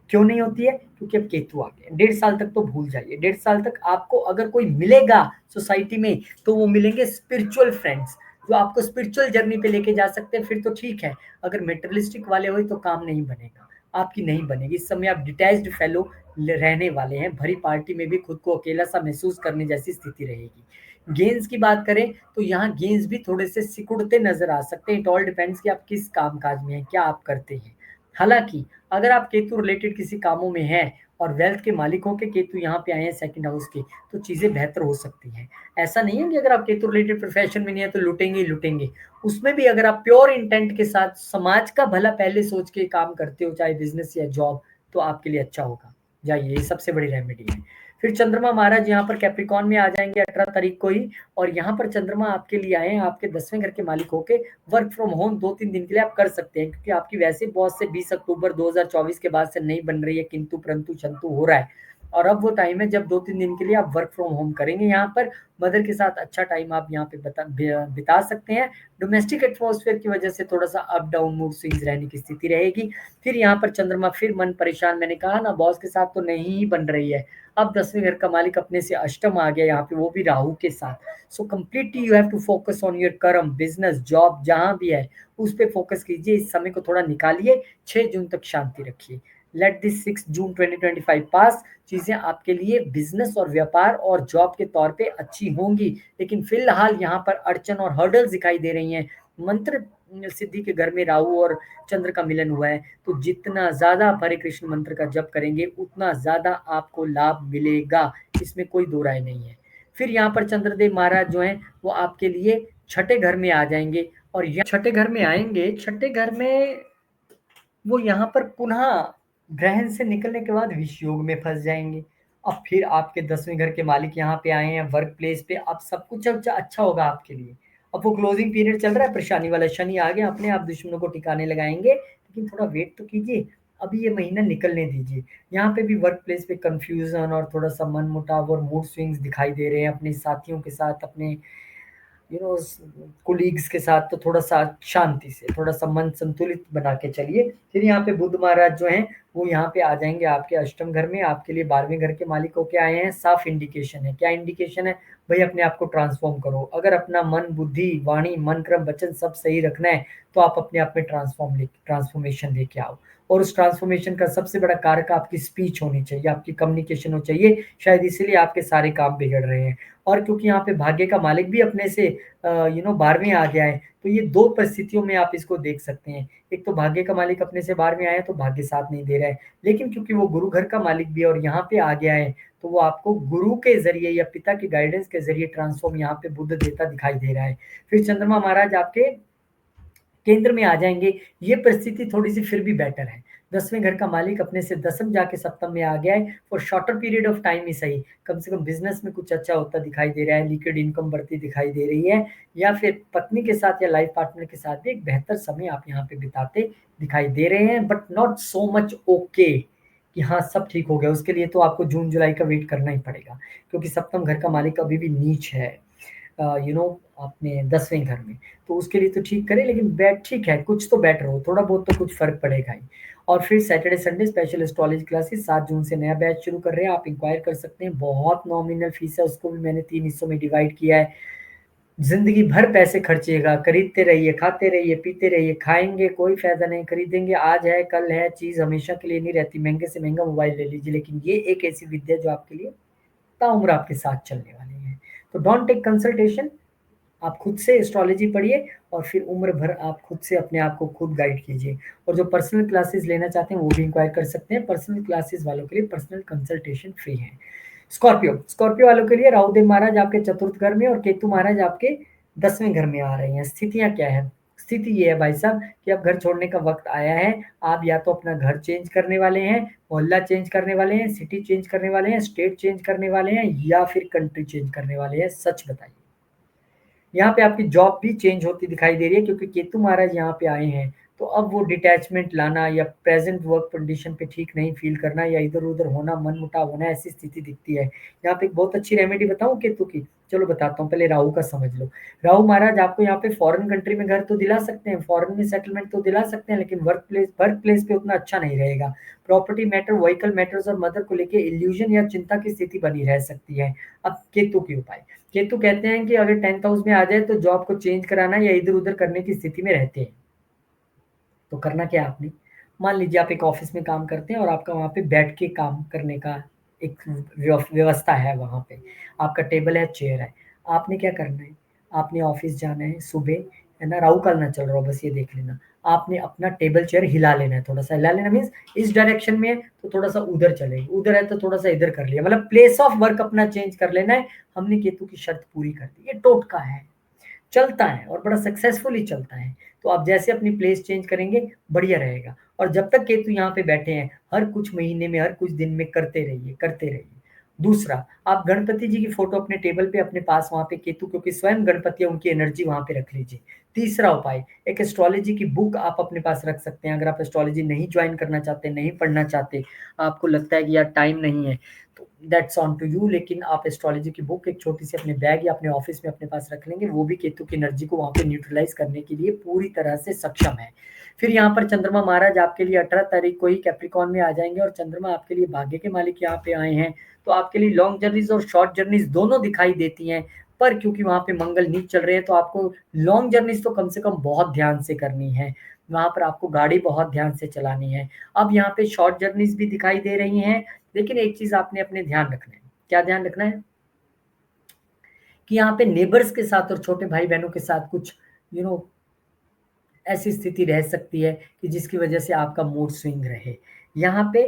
क्यों नहीं होती है? क्योंकि अब केतु आ गए। 1.5 साल तक तो भूल जाइए। 1.5 साल तक आपको अगर कोई मिलेगा सोसाइटी में तो वो मिलेंगे स्पिरिचुअल फ्रेंड्स, जो आपको स्पिरिचुअल जर्नी पे लेके जा सकते हैं, फिर तो ठीक है। अगर मेटेरियलिस्टिक वाले हो तो काम नहीं बनेगा, आपकी नहीं बनेगी। इस समय आप डिटैच्ड फेलो रहने वाले हैं, भरी पार्टी में भी खुद को अकेला सा महसूस करने जैसी स्थिति रहेगी। गेंस की बात करें तो यहाँ गेंस भी थोड़े से सिकुड़ते नजर आ सकते हैं। इट ऑल डिपेंड्स कि आप किस काम काज में हैं, क्या आप करते हैं। हालांकि अगर आप केतु रिलेटेड किसी कामों में हैं और वेल्थ के मालिक हो के केतु यहाँ पे आए हैं सेकंड हाउस के, तो चीजें बेहतर हो सकती हैं। ऐसा नहीं है कि अगर आप केतु रिलेटेड प्रोफेशन में नहीं है तो लुटेंगे ही लुटेंगे। उसमें भी अगर आप प्योर इंटेंट के साथ समाज का भला पहले सोच के काम करते हो, चाहे बिजनेस या जॉब, तो आपके लिए अच्छा होगा। जाइए, ये सबसे बड़ी रेमेडी है। फिर चंद्रमा महाराज यहाँ पर कैप्रिकॉन में आ जाएंगे 18 तारीख को ही। और यहाँ पर चंद्रमा आपके लिए आए हैं, आपके 10वें घर के मालिक होके वर्क फ्रॉम होम 2-3 दिन के लिए आप कर सकते हैं, क्योंकि आपकी वैसे बॉस से 20 अक्टूबर 2024 के बाद से नहीं बन रही है, किंतु परंतु छंतु हो रहा है। और अब वो टाइम है जब 2-3 दिन के लिए आप वर्क फ्रॉम होम करेंगे। यहाँ पर मदर के साथ अच्छा टाइम आप यहाँ पे बिता सकते हैं। डोमेस्टिक एटमॉस्फेयर की वजह से थोड़ा सा अप डाउन मूड स्विंग्स रहने की स्थिति रहेगी। फिर यहाँ पर चंद्रमा फिर मन परेशान, मैंने कहा ना बॉस के साथ तो नहीं ही बन रही है। अब 10वें घर का मालिक अपने से अष्टम आ गया यहाँ पे, वो भी राहु के साथ। So completely you have to focus on your karma, business, job, जहां भी है उस पे फोकस कीजिए। इस समय को थोड़ा निकालिए, 6 जून तक शांति रखिए। लेट दिस 6 जून 2025 पास। चीजें आपके लिए बिजनेस और व्यापार और जॉब के तौर पे अच्छी होंगी। लेकिन फिलहाल यहाँ पर अड़चन और हर्डल्स दिखाई दे रही हैं। मंत्र सिद्धि के घर में राहु और चंद्र का मिलन हुआ है, तो जितना ज्यादा आप हरे कृष्ण मंत्र का जप करेंगे उतना ज्यादा आपको लाभ मिलेगा, इसमें कोई दो राय नहीं है। फिर यहाँ पर चंद्रदेव महाराज जो हैं वो आपके लिए छठे घर में आ जाएंगे। और यहाँ छठे घर में आएंगे, छठे घर में वो यहाँ पर पुनः ग्रहण से निकलने के बाद विष योग में फंस जाएंगे। अब फिर आपके 10वें घर के मालिक यहाँ पे आए हैं वर्क प्लेस पे, अब सब कुछ अच्छा अच्छा होगा आपके लिए। अब वो क्लोजिंग पीरियड चल रहा है, परेशानी वाला शनि आ गया, अपने आप दुश्मनों को ठिकाने लगाएंगे, लेकिन थोड़ा वेट तो कीजिए, अभी ये महीना निकलने दीजिए। यहाँ पे भी वर्क प्लेस पे कंफ्यूजन और थोड़ा सा मन मुटाव और मूड स्विंग्स दिखाई दे रहे हैं अपने साथियों के साथ, अपने यू नो कोलीग्स के साथ। तो थोड़ा सा शांति से, थोड़ा सा मन संतुलित बना के चलिए। फिर यहाँ पे बुध महाराज जो हैं वो यहाँ पे आ जाएंगे आपके अष्टम घर में, आपके लिए 12वें घर के मालिक होके आए हैं। साफ इंडिकेशन है। क्या इंडिकेशन है? भाई अपने आप को ट्रांसफॉर्म करो। अगर अपना मन, बुद्धि, वाणी, मन, क्रम, वचन सब सही रखना है तो आप अपने आप में ट्रांसफॉर्मेशन लेके आओ। और उस ट्रांसफॉर्मेशन का सबसे बड़ा कारक आपकी स्पीच होनी चाहिए, आपकी कम्युनिकेशन हो चाहिए। शायद इसीलिए आपके सारे काम बिगड़ रहे हैं। और क्योंकि यहाँ पे भाग्य का मालिक भी अपने से 12वें आ गया है, तो ये दो परिस्थितियों में आप इसको देख सकते हैं। एक तो भाग्य का मालिक अपने से 12वें आया तो भाग्य साथ नहीं दे रहा है, लेकिन क्योंकि वो गुरु घर का मालिक भी है और यहाँ पे आ गया है, तो वो आपको गुरु के जरिए या पिता के गाइडेंस के जरिए ट्रांसफॉर्म यहाँ पे बुद्ध देता दिखाई दे रहा है। फिर चंद्रमा महाराज आपके केंद्र में आ जाएंगे। ये परिस्थिति थोड़ी सी फिर भी बेटर है। 10वें घर का मालिक अपने से दसम जाके सप्तम में आ गया है, for shorter period of time ही सही, कम से कम बिजनेस में कुछ अच्छा होता दिखाई दे रहा है, लिक्विड इनकम बढ़ती दिखाई दे रही है, या फिर पत्नी के साथ या लाइफ पार्टनर के साथ भी एक बेहतर समय आप यहाँ पे बिताते दिखाई दे रहे हैं, but not so much okay, कि हाँ सब ठीक हो गया, उसके लिए तो आपको जून जुलाई का वेट करना ही पड़ेगा, क्योंकि सप्तम घर का मालिक अभी भी नीच है अपने 10वें घर में। तो उसके लिए तो ठीक करें, लेकिन बैट ठीक है, कुछ तो बेटर हो, थोड़ा बहुत तो कुछ फ़र्क पड़ेगा ही। और फिर Saturday Sunday special astrology classes 7 जून से नया बैच शुरू कर रहे हैं, आप इंक्वायर कर सकते हैं। बहुत नॉमिनल फीस है, उसको भी मैंने 3 हिस्सों में डिवाइड किया है। ज़िंदगी भर पैसे खर्चिएगा, खरीदते रहिए, खाते रहिए, पीते रहिए, खाएँगे कोई फ़ायदा नहीं, खरीदेंगे आज है, कल है, चीज़ हमेशा के लिए नहीं रहती। महँगे से महँगा मोबाइल ले लीजिए, लेकिन ये एक ऐसी विद्या जो आपके लिए ताउम्र आपके साथ चलने वाली है। तो डोंट टेक कंसल्टेशन, आप खुद से एस्ट्रोलॉजी पढ़िए और फिर उम्र भर आप खुद से अपने आप को खुद गाइड कीजिए। और जो पर्सनल क्लासेस लेना चाहते हैं वो भी इंक्वायर कर सकते हैं। पर्सनल क्लासेस वालों के लिए पर्सनल कंसल्टेशन फ्री है। स्कॉर्पियो वालों के लिए राहुदेव महाराज आपके चतुर्थ घर में और केतु महाराज आपके 10वें घर में आ रहे हैं। स्थितियां क्या है? स्थिति ये है भाई साहब कि अब घर छोड़ने का वक्त आया है। आप या तो अपना घर चेंज करने वाले हैं, मोहल्ला चेंज करने वाले हैं, सिटी चेंज करने वाले हैं, स्टेट चेंज करने वाले हैं, या फिर कंट्री चेंज करने वाले हैं। सच बताइए। यहाँ पे आपकी जॉब भी चेंज होती दिखाई दे रही है, क्योंकि केतु महाराज यहाँ पे आए हैं। तो अब वो डिटैचमेंट लाना या प्रेजेंट वर्क कंडीशन पे ठीक नहीं फील करना या इधर उधर होना, मन मुटाव होना, ऐसी स्थिति दिखती है। यहाँ पे एक बहुत अच्छी रेमेडी बताऊं केतु की? चलो बताता हूँ, पहले राहु का समझ लो। राहु महाराज आपको यहाँ पे फॉरेन कंट्री में घर तो दिला सकते हैं, फॉरेन में सेटलमेंट तो दिला सकते हैं, लेकिन वर्क प्लेस पे उतना अच्छा नहीं रहेगा। प्रॉपर्टी मैटर, व्हीकल मैटर्स और मदर को लेके इल्यूजन या चिंता की स्थिति बनी रह सकती है। अब केतु के उपाय। केतु कहते हैं कि अगर 10th हाउस में आ जाए तो जॉब को चेंज कराना या इधर उधर करने की स्थिति में रहते हैं। तो करना क्या है आपने? मान लीजिए आप एक ऑफिस में काम करते हैं और आपका वहाँ पे बैठ के काम करने का एक व्यवस्था है, वहाँ पे आपका टेबल है, चेयर है। आपने क्या करना है? आपने ऑफिस जाना है सुबह, है ना, राहु काल ना चल रहा हो, बस ये देख लेना। आपने अपना टेबल चेयर हिला लेना है, थोड़ा सा हिला लेना मीन्स इस डायरेक्शन में है तो थोड़ा सा उधर चले, उधर है तो थोड़ा सा इधर कर लिया, मतलब प्लेस ऑफ वर्क अपना चेंज कर लेना है। हमने केतु की शर्त पूरी कर दी। ये टोटका है, चलता है और बड़ा सक्सेसफुली चलता है। तो आप जैसे अपनी प्लेस चेंज करेंगे बढ़िया रहेगा। और जब तक केतु यहाँ पे बैठे हैं, हर कुछ महीने में, हर कुछ दिन में करते रहिए, करते रहिए। दूसरा, आप गणपति जी की फोटो अपने टेबल पे अपने पास वहां पे केतु, क्योंकि स्वयं गणपति है, उनकी एनर्जी वहां पे रख लीजिए। तीसरा उपाय, एक एस्ट्रोलॉजी की बुक आप अपने पास रख सकते हैं। अगर आप एस्ट्रोलॉजी नहीं ज्वाइन करना चाहते, नहीं पढ़ना चाहते, आपको लगता है कि यार टाइम नहीं है, तो दैट्स ऑन टू यू। लेकिन आप एस्ट्रोलॉजी की बुक एक छोटी सी अपने बैग या अपने ऑफिस में अपने पास रख लेंगे, वो भी केतु की एनर्जी को वहां पे न्यूट्रलाइज करने के लिए पूरी तरह से सक्षम है। फिर यहाँ पर चंद्रमा महाराज आपके लिए 18 तारीख को ही कैप्रिकॉन में आ जाएंगे, और चंद्रमा आपके लिए भाग्य के मालिक यहाँ पे आए हैं। तो आपके लिए लॉन्ग जर्नीज और शॉर्ट जर्नीज दोनों दिखाई देती हैं। पर क्योंकि वहां पे मंगल नीच चल रहे हैं, तो आपको लॉन्ग जर्नीज तो कम से कम बहुत ध्यान से करनी है। वहां पर आपको गाड़ी बहुत ध्यान से चलानी है। अब यहाँ पे शॉर्ट जर्नीज भी दिखाई दे रही हैं, लेकिन एक चीज आपने अपने ध्यान रखना है। क्या ध्यान रखना है? कि यहाँ पे नेबर्स के साथ और छोटे भाई बहनों के साथ कुछ यू you नो know, ऐसी स्थिति रह सकती है कि जिसकी वजह से आपका मूड स्विंग रहे। यहाँ पे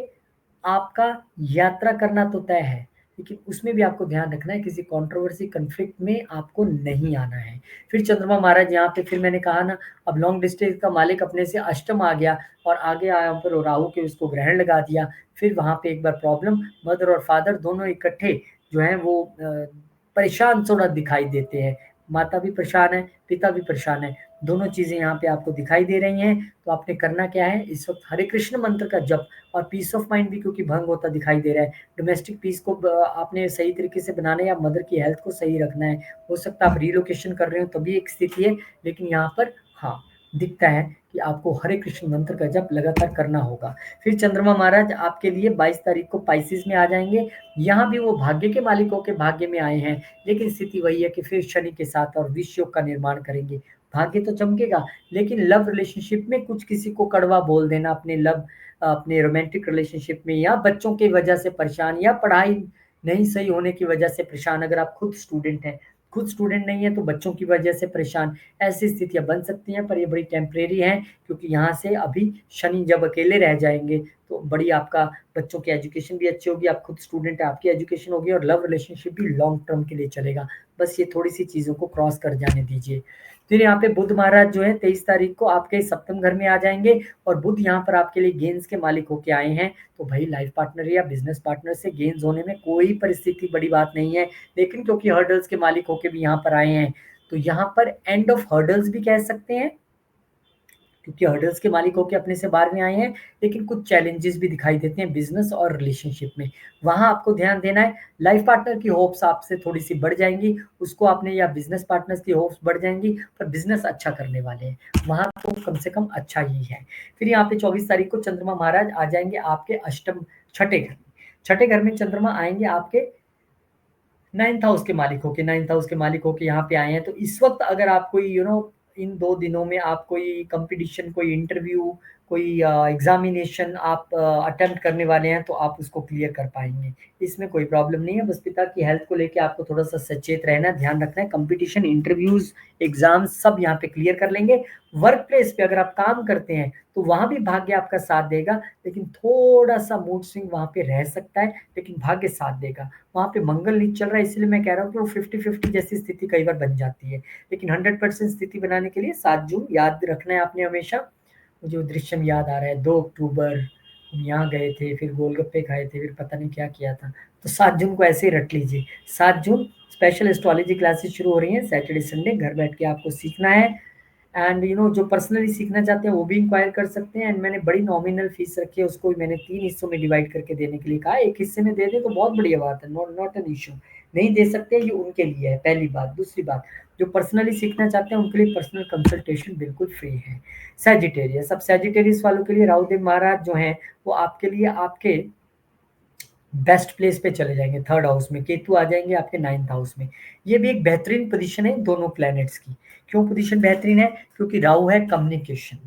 आपका यात्रा करना तो तय है, लेकिन उसमें भी आपको ध्यान रखना है, किसी कंट्रोवर्सी कन्फ्लिक्ट में आपको नहीं आना है। फिर चंद्रमा महाराज यहाँ पे, फिर मैंने कहा ना, अब लॉन्ग डिस्टेंस का मालिक अपने से अष्टम आ गया और आगे आया पर राहु के उसको ग्रहण लगा दिया। फिर वहां पे एक बार प्रॉब्लम, मदर और फादर दोनों इकट्ठे जो है वो परेशान थोड़ा दिखाई देते हैं। माता भी परेशान है, पिता भी परेशान है, दोनों चीजें यहाँ पे आपको दिखाई दे रही हैं। तो आपने करना क्या है इस वक्त? हरे कृष्ण मंत्र का जप, और पीस ऑफ माइंड भी क्योंकि भंग होता दिखाई दे रहा है। डोमेस्टिक पीस को आपने सही तरीके से बनाना है, या मदर की हेल्थ को सही रखना है। हो सकता है आप रिलोकेशन कर रहे हो तभी एक स्थिति है, लेकिन यहाँ पर हाँ दिखता है कि आपको हरे कृष्ण मंत्र का जप लगातार करना होगा। फिर चंद्रमा महाराज आपके लिए 22 तारीख को पाइसिस में आ जाएंगे। यहाँ भी वो भाग्य के मालिकों के भाग्य में आए हैं, लेकिन स्थिति वही है कि फिर शनि के साथ और विष योग का निर्माण करेंगे। भाग्य तो चमकेगा, लेकिन लव रिलेशनशिप में कुछ किसी को कड़वा बोल देना, अपने रोमांटिक रिलेशनशिप में, या बच्चों की वजह से परेशान, या पढ़ाई नहीं सही होने की वजह से परेशान। अगर आप खुद स्टूडेंट हैं, खुद स्टूडेंट नहीं है तो बच्चों की वजह से परेशान, ऐसी स्थितियां बन सकती हैं। पर ये बड़ी टेम्परेरी हैं, क्योंकि यहाँ से अभी शनि जब अकेले रह जाएंगे तो बड़ी आपका बच्चों की एजुकेशन भी अच्छी होगी। आप खुद स्टूडेंट है, आपकी एजुकेशन होगी, और लव रिलेशनशिप भी लॉन्ग टर्म के लिए चलेगा। बस ये थोड़ी सी चीजों को क्रॉस कर जाने दीजिए। फिर यहाँ पे बुध महाराज जो है 23 तारीख को आपके सप्तम घर में आ जाएंगे, और बुध यहाँ पर आपके लिए गेंस के मालिक होके आए हैं। तो भाई लाइफ पार्टनर या बिजनेस पार्टनर से गेंस होने में कोई परिस्थिति बड़ी बात नहीं है, लेकिन क्योंकि हर्डल्स के मालिक होके भी यहाँ पर आए हैं, तो यहाँ पर एंड ऑफ हर्डल्स भी कह सकते हैं, क्योंकि हर्डल्स के मालिक होके अपने से 12वें आए हैं, लेकिन कुछ चैलेंजेस भी दिखाई देते हैं बिज़नेस और रिलेशनशिप में। वहाँ आपको ध्यान देना है, लाइफ पार्टनर की होप्स आपसे थोड़ी-सी बढ़ जाएँगी, उसको आपने या बिज़नेस पार्टनर्स की होप्स बढ़ जाएँगी, पर बिज़नेस अच्छा करने वाले हैं। वहाँ तो कम से कम अच्छा ही है। फिर यहाँ पे 24 तारीख को चंद्रमा महाराज आ जाएँगे आपके अष्टम छठे घर में। छठे घर में चंद्रमा आएँगे आपके 9th हाउस के मालिक होके 9th हाउस के मालिक होके यहाँ पे आए हैं, तो इस वक़्त अगर आप कोई इन 2 दिनों में आप कोई कॉम्पिटिशन, कोई इंटरव्यू, कोई एग्ज़ामिनेशन आप अटेम्प्ट करने वाले हैं, तो आप उसको क्लियर कर पाएँगे। इसमें कोई प्रॉब्लम नहीं है, बस पिता की हेल्थ को लेके आपको थोड़ा-सा सचेत रहना है, ध्यान रखना है। कॉम्पिटिशन, इंटरव्यूज़, एग्ज़ाम्स सब यहाँ पे क्लियर कर लेंगे। वर्क प्लेस पे अगर आप काम करते हैं, तो वहाँ भी भाग्य आपका साथ देगा, लेकिन थोड़ा-सा मूड स्विंग वहाँ पे रह सकता है, लेकिन भाग्य साथ देगा। वहाँ पे मंगल नीच चल रहा है, इसलिए मैं कह रहा हूँ कि वो 50-50 जैसी स्थिति कई बार बन जाती है। लेकिन 100% स्थिति बनाने के लिए 7 जून याद रखना है आपने हमेशा। मुझे वो दृश्यम याद आ रहा है, 2 अक्टूबर हम यहाँ गए थे, फिर गोलगप्पे खाए थे, फिर पता नहीं क्या किया था। तो 7 जून को ऐसे ही रट लीजिए। 7 जून स्पेशल एस्ट्रोलॉजी क्लासेस शुरू हो रही हैं, सैटरडे, संडे घर बैठ के आपको सीखना है। एंड जो पर्सनली सीखना चाहते हैं वो भी इंक्वायर कर सकते हैं। एंड मैंने बड़ी नॉमिनल फीस रखी है, उसको भी मैंने 3 हिस्सों में डिवाइड करके देने के लिए कहा है। एक हिस्से में दे दें तो बहुत बढ़िया बात है, नॉट एन इश्यू। नहीं दे सकते, ये उनके लिए है, पहली बात। दूसरी बात, जो पर्सनली सीखना चाहते हैं उनके लिए पर्सनल कंसल्टेशन बिल्कुल फ्री है। सैजिटेरियस, अब सैजिटेरियस वालों के लिए राहुदेव महाराज जो हैं, वो आपके लिए आपके बेस्ट प्लेस पे चले जाएँगे, 3rd हाउस में, केतु आ जाएँगे आपके 9th हाउस में। ये भी एक बेहतरीन पोज़ीशन है इन दोनों प्लैनेट्स की। क्यों पोज़ीशन बेहतरीन है? क्योंकि राहु है कम्युनिकेशन,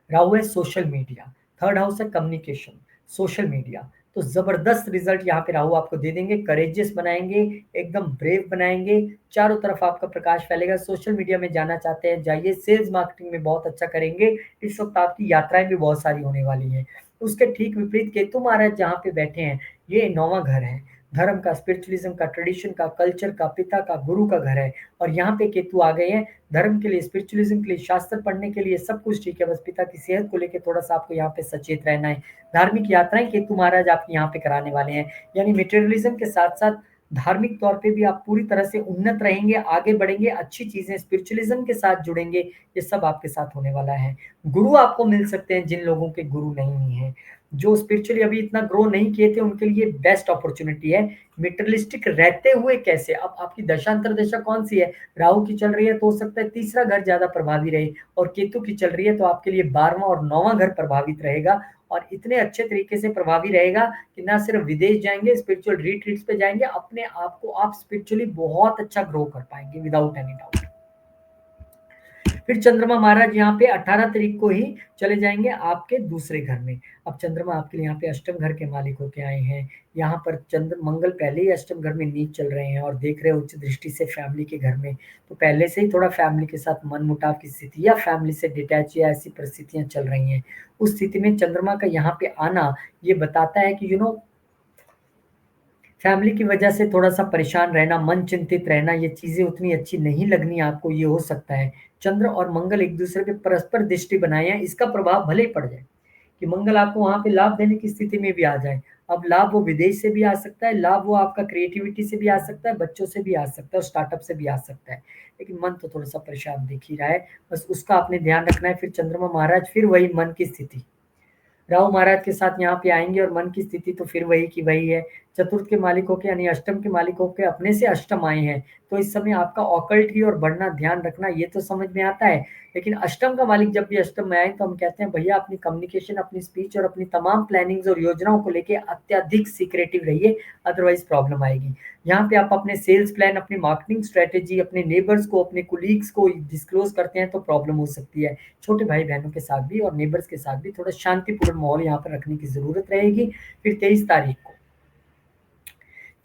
राहु है सोशल मीडिया, 3rd हाउस है कम्युनिकेशन, सोशल मीडिया। तो ज़बरदस्त रिज़ल्ट यहाँ पे राहु आपको दे देंगे, करेजियस बनाएँगे, एकदम ब्रेव बनाएँगे, चारों तरफ आपका प्रकाश फैलेगा। सोशल मीडिया में जाना चाहते हैं, जाइए, सेल्स मार्केटिंग में बहुत अच्छा करेंगे। इस वक़्त आपकी यात्राएँ भी बहुत सारी होने वाली हैं। उसके ठीक विपरीत केतु महाराज जहाँ पे बैठे हैं, ये 9वां घर है, धर्म का, स्पिरिचुअलिज्म का, ट्रेडिशन का, कल्चर का, पिता का, गुरु का घर है। और यहाँ पे केतु आ गए हैं, धर्म के लिए, स्पिरिचुअलिज्म के लिए, शास्त्र पढ़ने के लिए सब कुछ ठीक है, बस पिता की सेहत को लेके थोड़ा-सा आपको यहाँ पे सचेत रहना है। धार्मिक यात्राएँ केतु महाराज आपकी यहाँ पे कराने वाले हैं, यानी मटेरियलिज्म के साथ-साथ धार्मिक तौर पे भी आप पूरी तरह से उन्नत रहेंगे, आगे बढ़ेंगे, अच्छी चीज़ें स्पिरिचुअलिज्म के साथ जुड़ेंगे, ये सब आपके साथ होने वाला है। गुरु आपको मिल सकते हैं जिन लोगों के गुरु नहीं हैं। जो स्पिरिचुअली अभी इतना ग्रो नहीं किए थे उनके लिए बेस्ट अपॉर्चुनिटी है। मटेरियलिस्टिक रहते हुए कैसे, अब आपकी दशा अंतर्दशा कौन-सी है? राहु की चल रही है तो हो सकता है तीसरा घर ज़्यादा प्रभावी रहे, और केतु की चल रही है तो आपके लिए 12वां और 9वां घर प्रभावित रहेगा, और इतने अच्छे तरीके से प्रभावी रहेगा कि ना सिर्फ विदेश जाएँगे, स्पिरिचुअल रिट्रीट्स पे जाएँगे, अपने आप को आप स्पिरिचुअली बहुत अच्छा ग्रो कर पाएँगे विदाउट एनी डाउट। फिर चंद्रमा महाराज यहाँ पे 18 तारीख को ही चले जाएँगे आपके दूसरे घर में। अब चंद्रमा आपके लिए यहाँ पे अष्टम घर के मालिक होके आए हैं। यहाँ पर चंद्र मंगल पहले ही अष्टम घर में नीच चल रहे हैं और देख रहे हैं उच्च दृष्टि से फैमिली के घर में। तो पहले से ही थोड़ा फैमिली के साथ मनमुटाव की स्थिति या फैमिली से डिटैच या ऐसी परिस्थितियाँ चल रही हैं। उस स्थिति में चंद्रमा का यहाँ पे आना ये बताता है कि फैमिली की वजह से थोड़ा-सा परेशान रहना, मन चिंतित रहना, ये चीज़ें उतनी अच्छी नहीं लगनी आपको, ये हो सकता है। चंद्र और मंगल एक-दूसरे पे परस्पर दृष्टि बनाए हैं, इसका प्रभाव भले ही पड़ जाए, कि मंगल आपको वहाँ पे लाभ देने की स्थिति में भी आ जाए। अब लाभ वो विदेश से भी आ सकता है, लाभ वो आपका क्रिएटिविटी से भी आ सकता है, बच्चों से भी आ सकता है और स्टार्टअप से भी आ सकता है। लेकिन मन तो थोड़ा-सा परेशान दिख ही रहा है, बस उसका आपने ध्यान रखना है। फिर चंद्रमा महाराज फिर वही मन की स्थिति। राहु महाराज के साथ यहाँ पे आएँगे और मन की स्थिति तो फिर वही की वही है। चतुर्थ के मालिक होके यानी अष्टम के मालिक होके अपने से अष्टम आए हैं, तो इस समय आपका ऑकल्ट की ओर बढ़ना, ध्यान रखना, ये तो समझ में आता है। लेकिन अष्टम का मालिक जब भी अष्टम में आए तो हम कहते हैं भैया अपनी कम्युनिकेशन, अपनी स्पीच और अपनी तमाम प्लानिंग्स और योजनाओं को लेके अत्यधिक सीक्रेटिव रहिए, अदरवाइज़ प्रॉब्लम आएगी। यहाँ पे आप अपने सेल्स प्लान, अपनी मार्केटिंग स्ट्रैटेजी, अपने नेबर्स को, अपने कोलीग्स को डिस्क्लोज़ करते हैं तो प्रॉब्लम हो सकती है। छोटे भाई-बहनों के साथ भी और नेबर्स के साथ भी थोड़ा शांतिपूर्ण माहौल यहाँ पर रखने की ज़रूरत रहेगी। फिर 23 तारीख को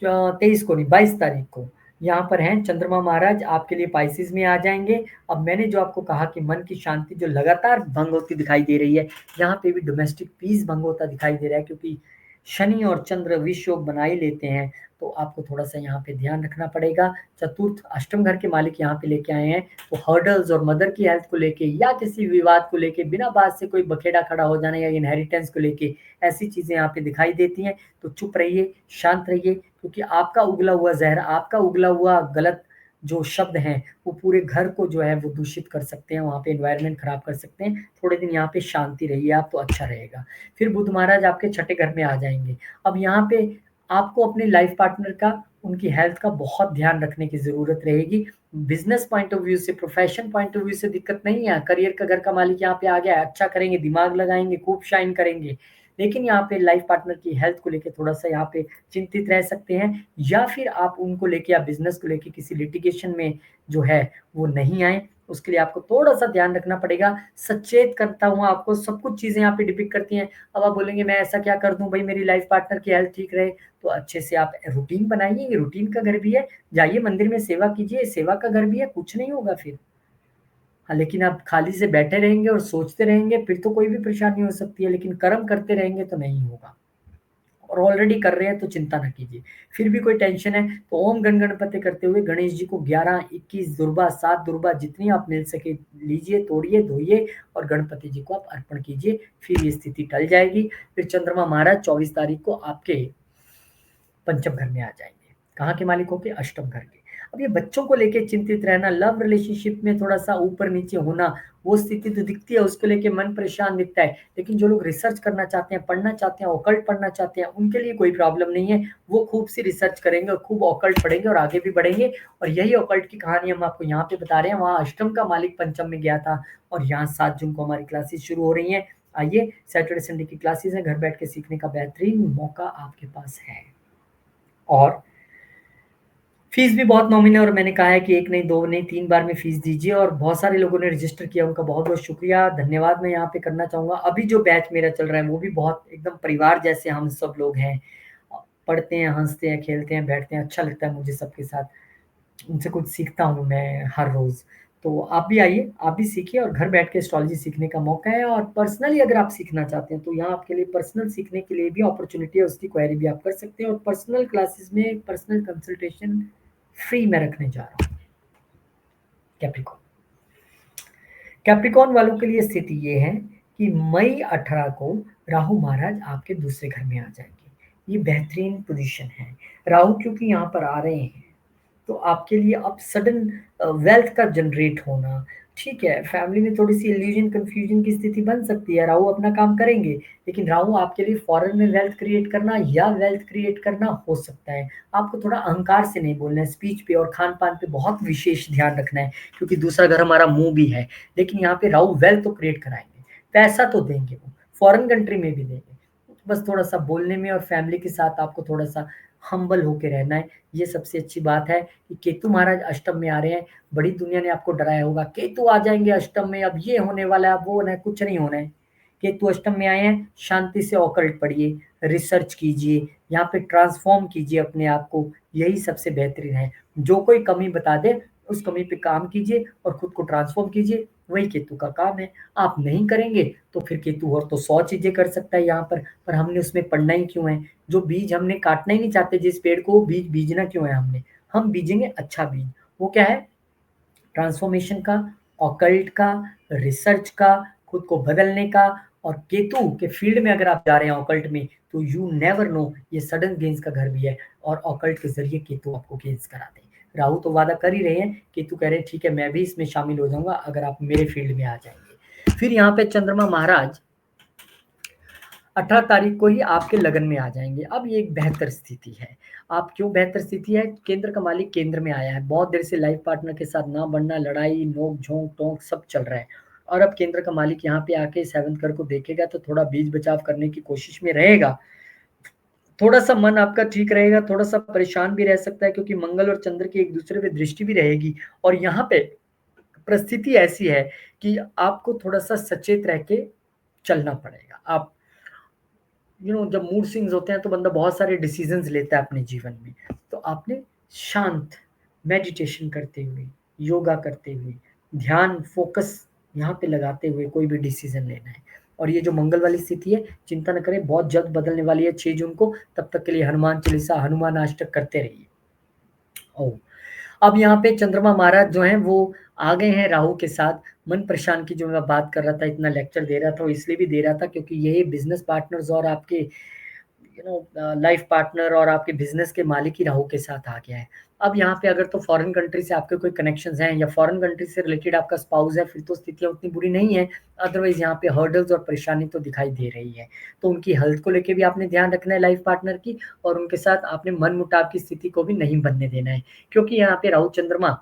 23 को नहीं, 22 तारीख को यहाँ पर हैं चंद्रमा महाराज आपके लिए पाइसेस में आ जाएँगे। अब मैंने जो आपको कहा कि मन की शांति जो लगातार भंग होती दिखाई दे रही है, यहाँ पे भी डोमेस्टिक पीस भंग होता दिखाई दे रहा है, क्योंकि शनि और चंद्र विष योग बना ही लेते हैं, तो आपको थोड़ा-सा यहाँ पे ध्यान रखना पड़ेगा। चतुर्थ अष्टम घर के मालिक यहाँ पे लेके आए हैं, तो हर्डल्स और मदर की हेल्थ को लेके या किसी विवाद को लेके बिना बात से कोई बखेड़ा खड़ा हो जाना या इनहेरिटेंस को लेके ऐसी चीज़ें यहाँ पे दिखाई देती हैं। तो चुप रहिए, शांत रहिए, क्योंकि आपका उगला हुआ ज़हर, आपका उगला हुआ गलत जो शब्द हैं वो पूरे घर को जो है वो दूषित कर सकते हैं, वहाँ पे एनवायरनमेंट खराब कर सकते हैं। थोड़े दिन यहाँ पे शांति रहिए आप तो अच्छा रहेगा। फिर बुध महाराज आपके छठे घर में आ जाएँगे। अब यहाँ पे आपको अपने लाइफ पार्टनर का, उनकी हेल्थ का बहुत ध्यान रखने की ज़रूरत रहेगी। बिज़नेस पॉइंट ऑफ व्यू से, प्रोफ़ेशन पॉइंट ऑफ व्यू से दिक्कत नहीं है, करियर का घर का मालिक यहाँ पे आ गया है, अच्छा करेंगे, दिमाग लगाएँगे, खूब शाइन करेंगे। लेकिन यहाँ पे लाइफ पार्टनर की हेल्थ को लेके थोड़ा-सा यहाँ पे चिंतित रह सकते हैं, या फिर आप उनको लेके या बिज़नेस को लेके किसी लिटिगेशन में जो है वो नहीं आएँ, उसके लिए आपको थोड़ा-सा ध्यान रखना पड़ेगा। सचेत करता हूँ आपको, सब कुछ चीज़ें यहाँ पे डिपिक्ट करती हैं। अब आप बोलेंगे मैं ऐसा क्या कर दूँ भई मेरी लाइफ पार्टनर की हेल्थ ठीक रहे? तो अच्छे से आप रूटीन बनाइए, ये रूटीन का घर भी है, जाइए मंदिर में सेवा कीजिए, सेवा का घर भी है, कुछ नहीं होगा फिर। हाँ, लेकिन आप खाली से बैठे रहेंगे और सोचते रहेंगे, फिर तो कोई भी परेशानी हो सकती है, लेकिन कर्म करते रहेंगे तो नहीं होगा। और ऑलरेडी कर रहे हैं तो चिंता ना कीजिए। फिर भी कोई टेंशन है तो ओम गण गणपति करते हुए गणेश जी को 11, 21 दुर्बा, 7 दुर्बा जितनी आप मिल सके लीजिए, तोड़िए, धोइए और गणपति जी को आप अर्पण कीजिए। फिर ये स्थिति टल जाएगी। फिर चंद्रमा महाराज 24 तारीख को आपके पंचम घर में आ जाएँगे। कहाँ के मालिक होके? अष्टम घर के। अब ये बच्चों को लेके चिंतित रहना, लव रिलेशनशिप में थोड़ा-सा ऊपर-नीचे होना, वो स्थिति तो दिखती है, उसको लेके मन परेशान दिखता है। लेकिन जो लोग रिसर्च करना चाहते हैं, पढ़ना चाहते हैं, ऑकल्ट पढ़ना चाहते हैं, उनके लिए कोई प्रॉब्लम नहीं है। वो खूब सी रिसर्च करेंगे और खूब ऑकल्ट पढ़ेंगे और आगे भी बढ़ेंगे। और यही ऑकल्ट की कहानी हम आपको यहाँ पे बता रहे हैं। वहाँ अष्टम का मालिक पंचम में गया था और यहाँ 7 जून को हमारी क्लासेस शुरू हो रही हैं। आइए, सैटरडे संडे की क्लासेस हैं, घर बैठ के सीखने का बेहतरीन मौका आपके पास है। और फीस भी बहुत नॉमिनल है और मैंने कहा है कि 1 नहीं, 2 नहीं, 3 बार में फीस दीजिए और बहुत सारे लोगों ने रजिस्टर किया, उनका बहुत-बहुत शुक्रिया, धन्यवाद मैं यहाँ पे करना चाहूँगा। अभी जो बैच मेरा चल रहा है, वो भी बहुत एकदम परिवार जैसे हम सब लोग हैं। पढ़ते हैं, हँसते हैं, खेलते हैं, बैठते हैं, अच्छा लगता है मुझे सबके साथ। उनसे कुछ सीखता हूँ मैं हर रोज़। तो आप भी आइए, आप भी सीखिए और घर बैठ के एस्ट्रोलॉजी सीखने का मौका है और पर्सनली अगर आप सीखना चाहते हैं, तो यहाँ आपके लिए पर्सनल सीखने के लिए भी अपॉर्च्युनिटी है, उसकी क्वेरी भी आप कर सकते हैं और पर्सनल क्लासेस में पर्सनल कंसल्टेशन फ्री में रखने जा रहा हूँ। कैप्रिकॉर्न। कैप्रिकॉर्न वालों के लिए स्थिति ये है कि मई 18 को राहु महाराज आपके दूसरे घर में आ जाएंगे। ये बेहतरीन पोजीशन है। राहु क्योंकि यहाँ पर आ रहे हैं तो आपके लिए अब सडन वेल्थ का जनरेट होना, ठीक है, फैमिली में थोड़ी-सी इल्यूजन, कन्फ्यूजन की स्थिति बन सकती है, राहु अपना काम करेंगे, लेकिन राहु आपके लिए फॉरेन में वेल्थ क्रिएट करना या वेल्थ क्रिएट करना हो सकता है। आपको थोड़ा अहंकार से नहीं बोलना है, स्पीच पे और खान-पान पे बहुत विशेष ध्यान रखना है, क्योंकि दूसरा घर हमारा मुँह भी है, लेकिन यहाँ पे राहु वेल्थ तो क्रिएट कराएँगे, पैसा तो देंगे वो, फॉरेन कंट्री में भी देंगे। बस थोड़ा-सा बोलने में और फैमिली के साथ आपको थोड़ा-सा हम्बल होके रहना है। ये सबसे अच्छी बात है कि केतु महाराज अष्टम में आ रहे हैं। बड़ी दुनिया ने आपको डराया होगा, केतु आ जाएँगे अष्टम में, अब ये होने वाला है, अब वो होना है, कुछ नहीं होना है। केतु अष्टम में आए हैं, शांति से ऑकल्ट पढ़िए, रिसर्च कीजिए, यहाँ पे ट्रांसफ़ॉर्म कीजिए अपने आप को, यही सबसे बेहतरीन है। जो कोई कमी बता दे, उस कमी पे काम कीजिए और खुद को ट्रांसफ़ॉर्म कीजिए, वही केतु का काम है। आप नहीं करेंगे, तो फिर केतु और तो 100 चीज़ें कर सकता है यहाँ पर हमने उसमें पढ़ना ही क्यों है? जो बीज हमने काटना ही नहीं चाहते जिस पेड़ को, वो बीज बीजना क्यों है हमने? हम बीजेंगे अच्छा बीज। वो क्या है? ट्रांसफॉर्मेशन का, ऑकल्ट का, रिसर्च का, खुद को बदलने का और केतु के फील्ड में अगर आप जा रहे हैं ऑकल्ट में, तो यू नेवर नो ये सडन गेन्स का घर भी है और ऑकल्ट के ज़रिए केतु आपको गेन्स कराते हैं। राहु तो वादा कर ही रहे हैं, केतु कह रहे हैं ठीक है मैं भी इसमें शामिल हो जाऊँगा अगर आप मेरे फील्ड में आ जाएँगे। फिर यहाँ पे चंद्रमा महाराज 18 तारीख को ही आपके लगन में आ जाएँगे। अब ये एक बेहतर स्थिति है। आप क्यों बेहतर स्थिति है? केंद्र का मालिक केंद्र में आया है। बहुत देर से लाइफ पार्टनर के साथ ना बनना, लड़ाई, नोक-झोंक, टोंक सब चल रहा है। और अब केंद्र का मालिक यहाँ पे आके 7th घर को देखेगा तो थोड़ा बीच बचाव करने की कोशिश में रहेगा। थोड़ा-सा मन आपका ठीक रहेगा, थोड़ा-सा परेशान भी रह सकता है क्योंकि मंगल और चंद्र की एक दूसरे पे दृष्टि भी रहेगी और यहाँ पे परिस्थिति ऐसी है कि आपको थोड़ा-सा सचेत रह के चलना पड़ेगा। आप जब मूड स्विंग्स होते हैं तो बंदा बहुत सारे डिसीजंस लेता है अपने जीवन में। तो आपने शांत मेडिटेशन करते हुए, योगा करते हुए, ध्यान फोकस यहाँ पे लगाते हुए कोई भी डिसीजन लेना है। और ये जो मंगल वाली स्थिति है, चिंता न करें बहुत जल्द बदलने वाली है 6 जून को, तब तक के लिए हनुमान चालीसा, हनुमान अष्टक करते रहिए। ओह! अब यहाँ पे चंद्रमा महाराज जो हैं वो आ गए हैं राहु के साथ। मन परेशान की जो मैं बात कर रहा था, इतना लेक्चर दे रहा था, वो इसलिए भी दे रहा था क्योंकि यही बिज़नेस पार्टनर्स और आपके लाइफ पार्टनर और आपके बिजनेस के मालिक ही राहु के साथ आ गया है। अब यहाँ पे अगर तो फॉरेन कंट्री से आपके कोई कनेक्शंस हैं या फॉरेन कंट्री से रिलेटेड आपका स्पाउस है, फिर तो स्थितियाँ उतनी बुरी नहीं है। अदरवाइज यहाँ पे हर्डल्स और परेशानी तो दिखाई दे रही है। तो उनकी हेल्थ को लेके भी आपने ध्यान रखना है लाइफ पार्टनर की, और उनके साथ आपने मनमुटाव की स्थिति को भी नहीं बनने देना है, क्योंकि यहाँ पे राहु चंद्रमा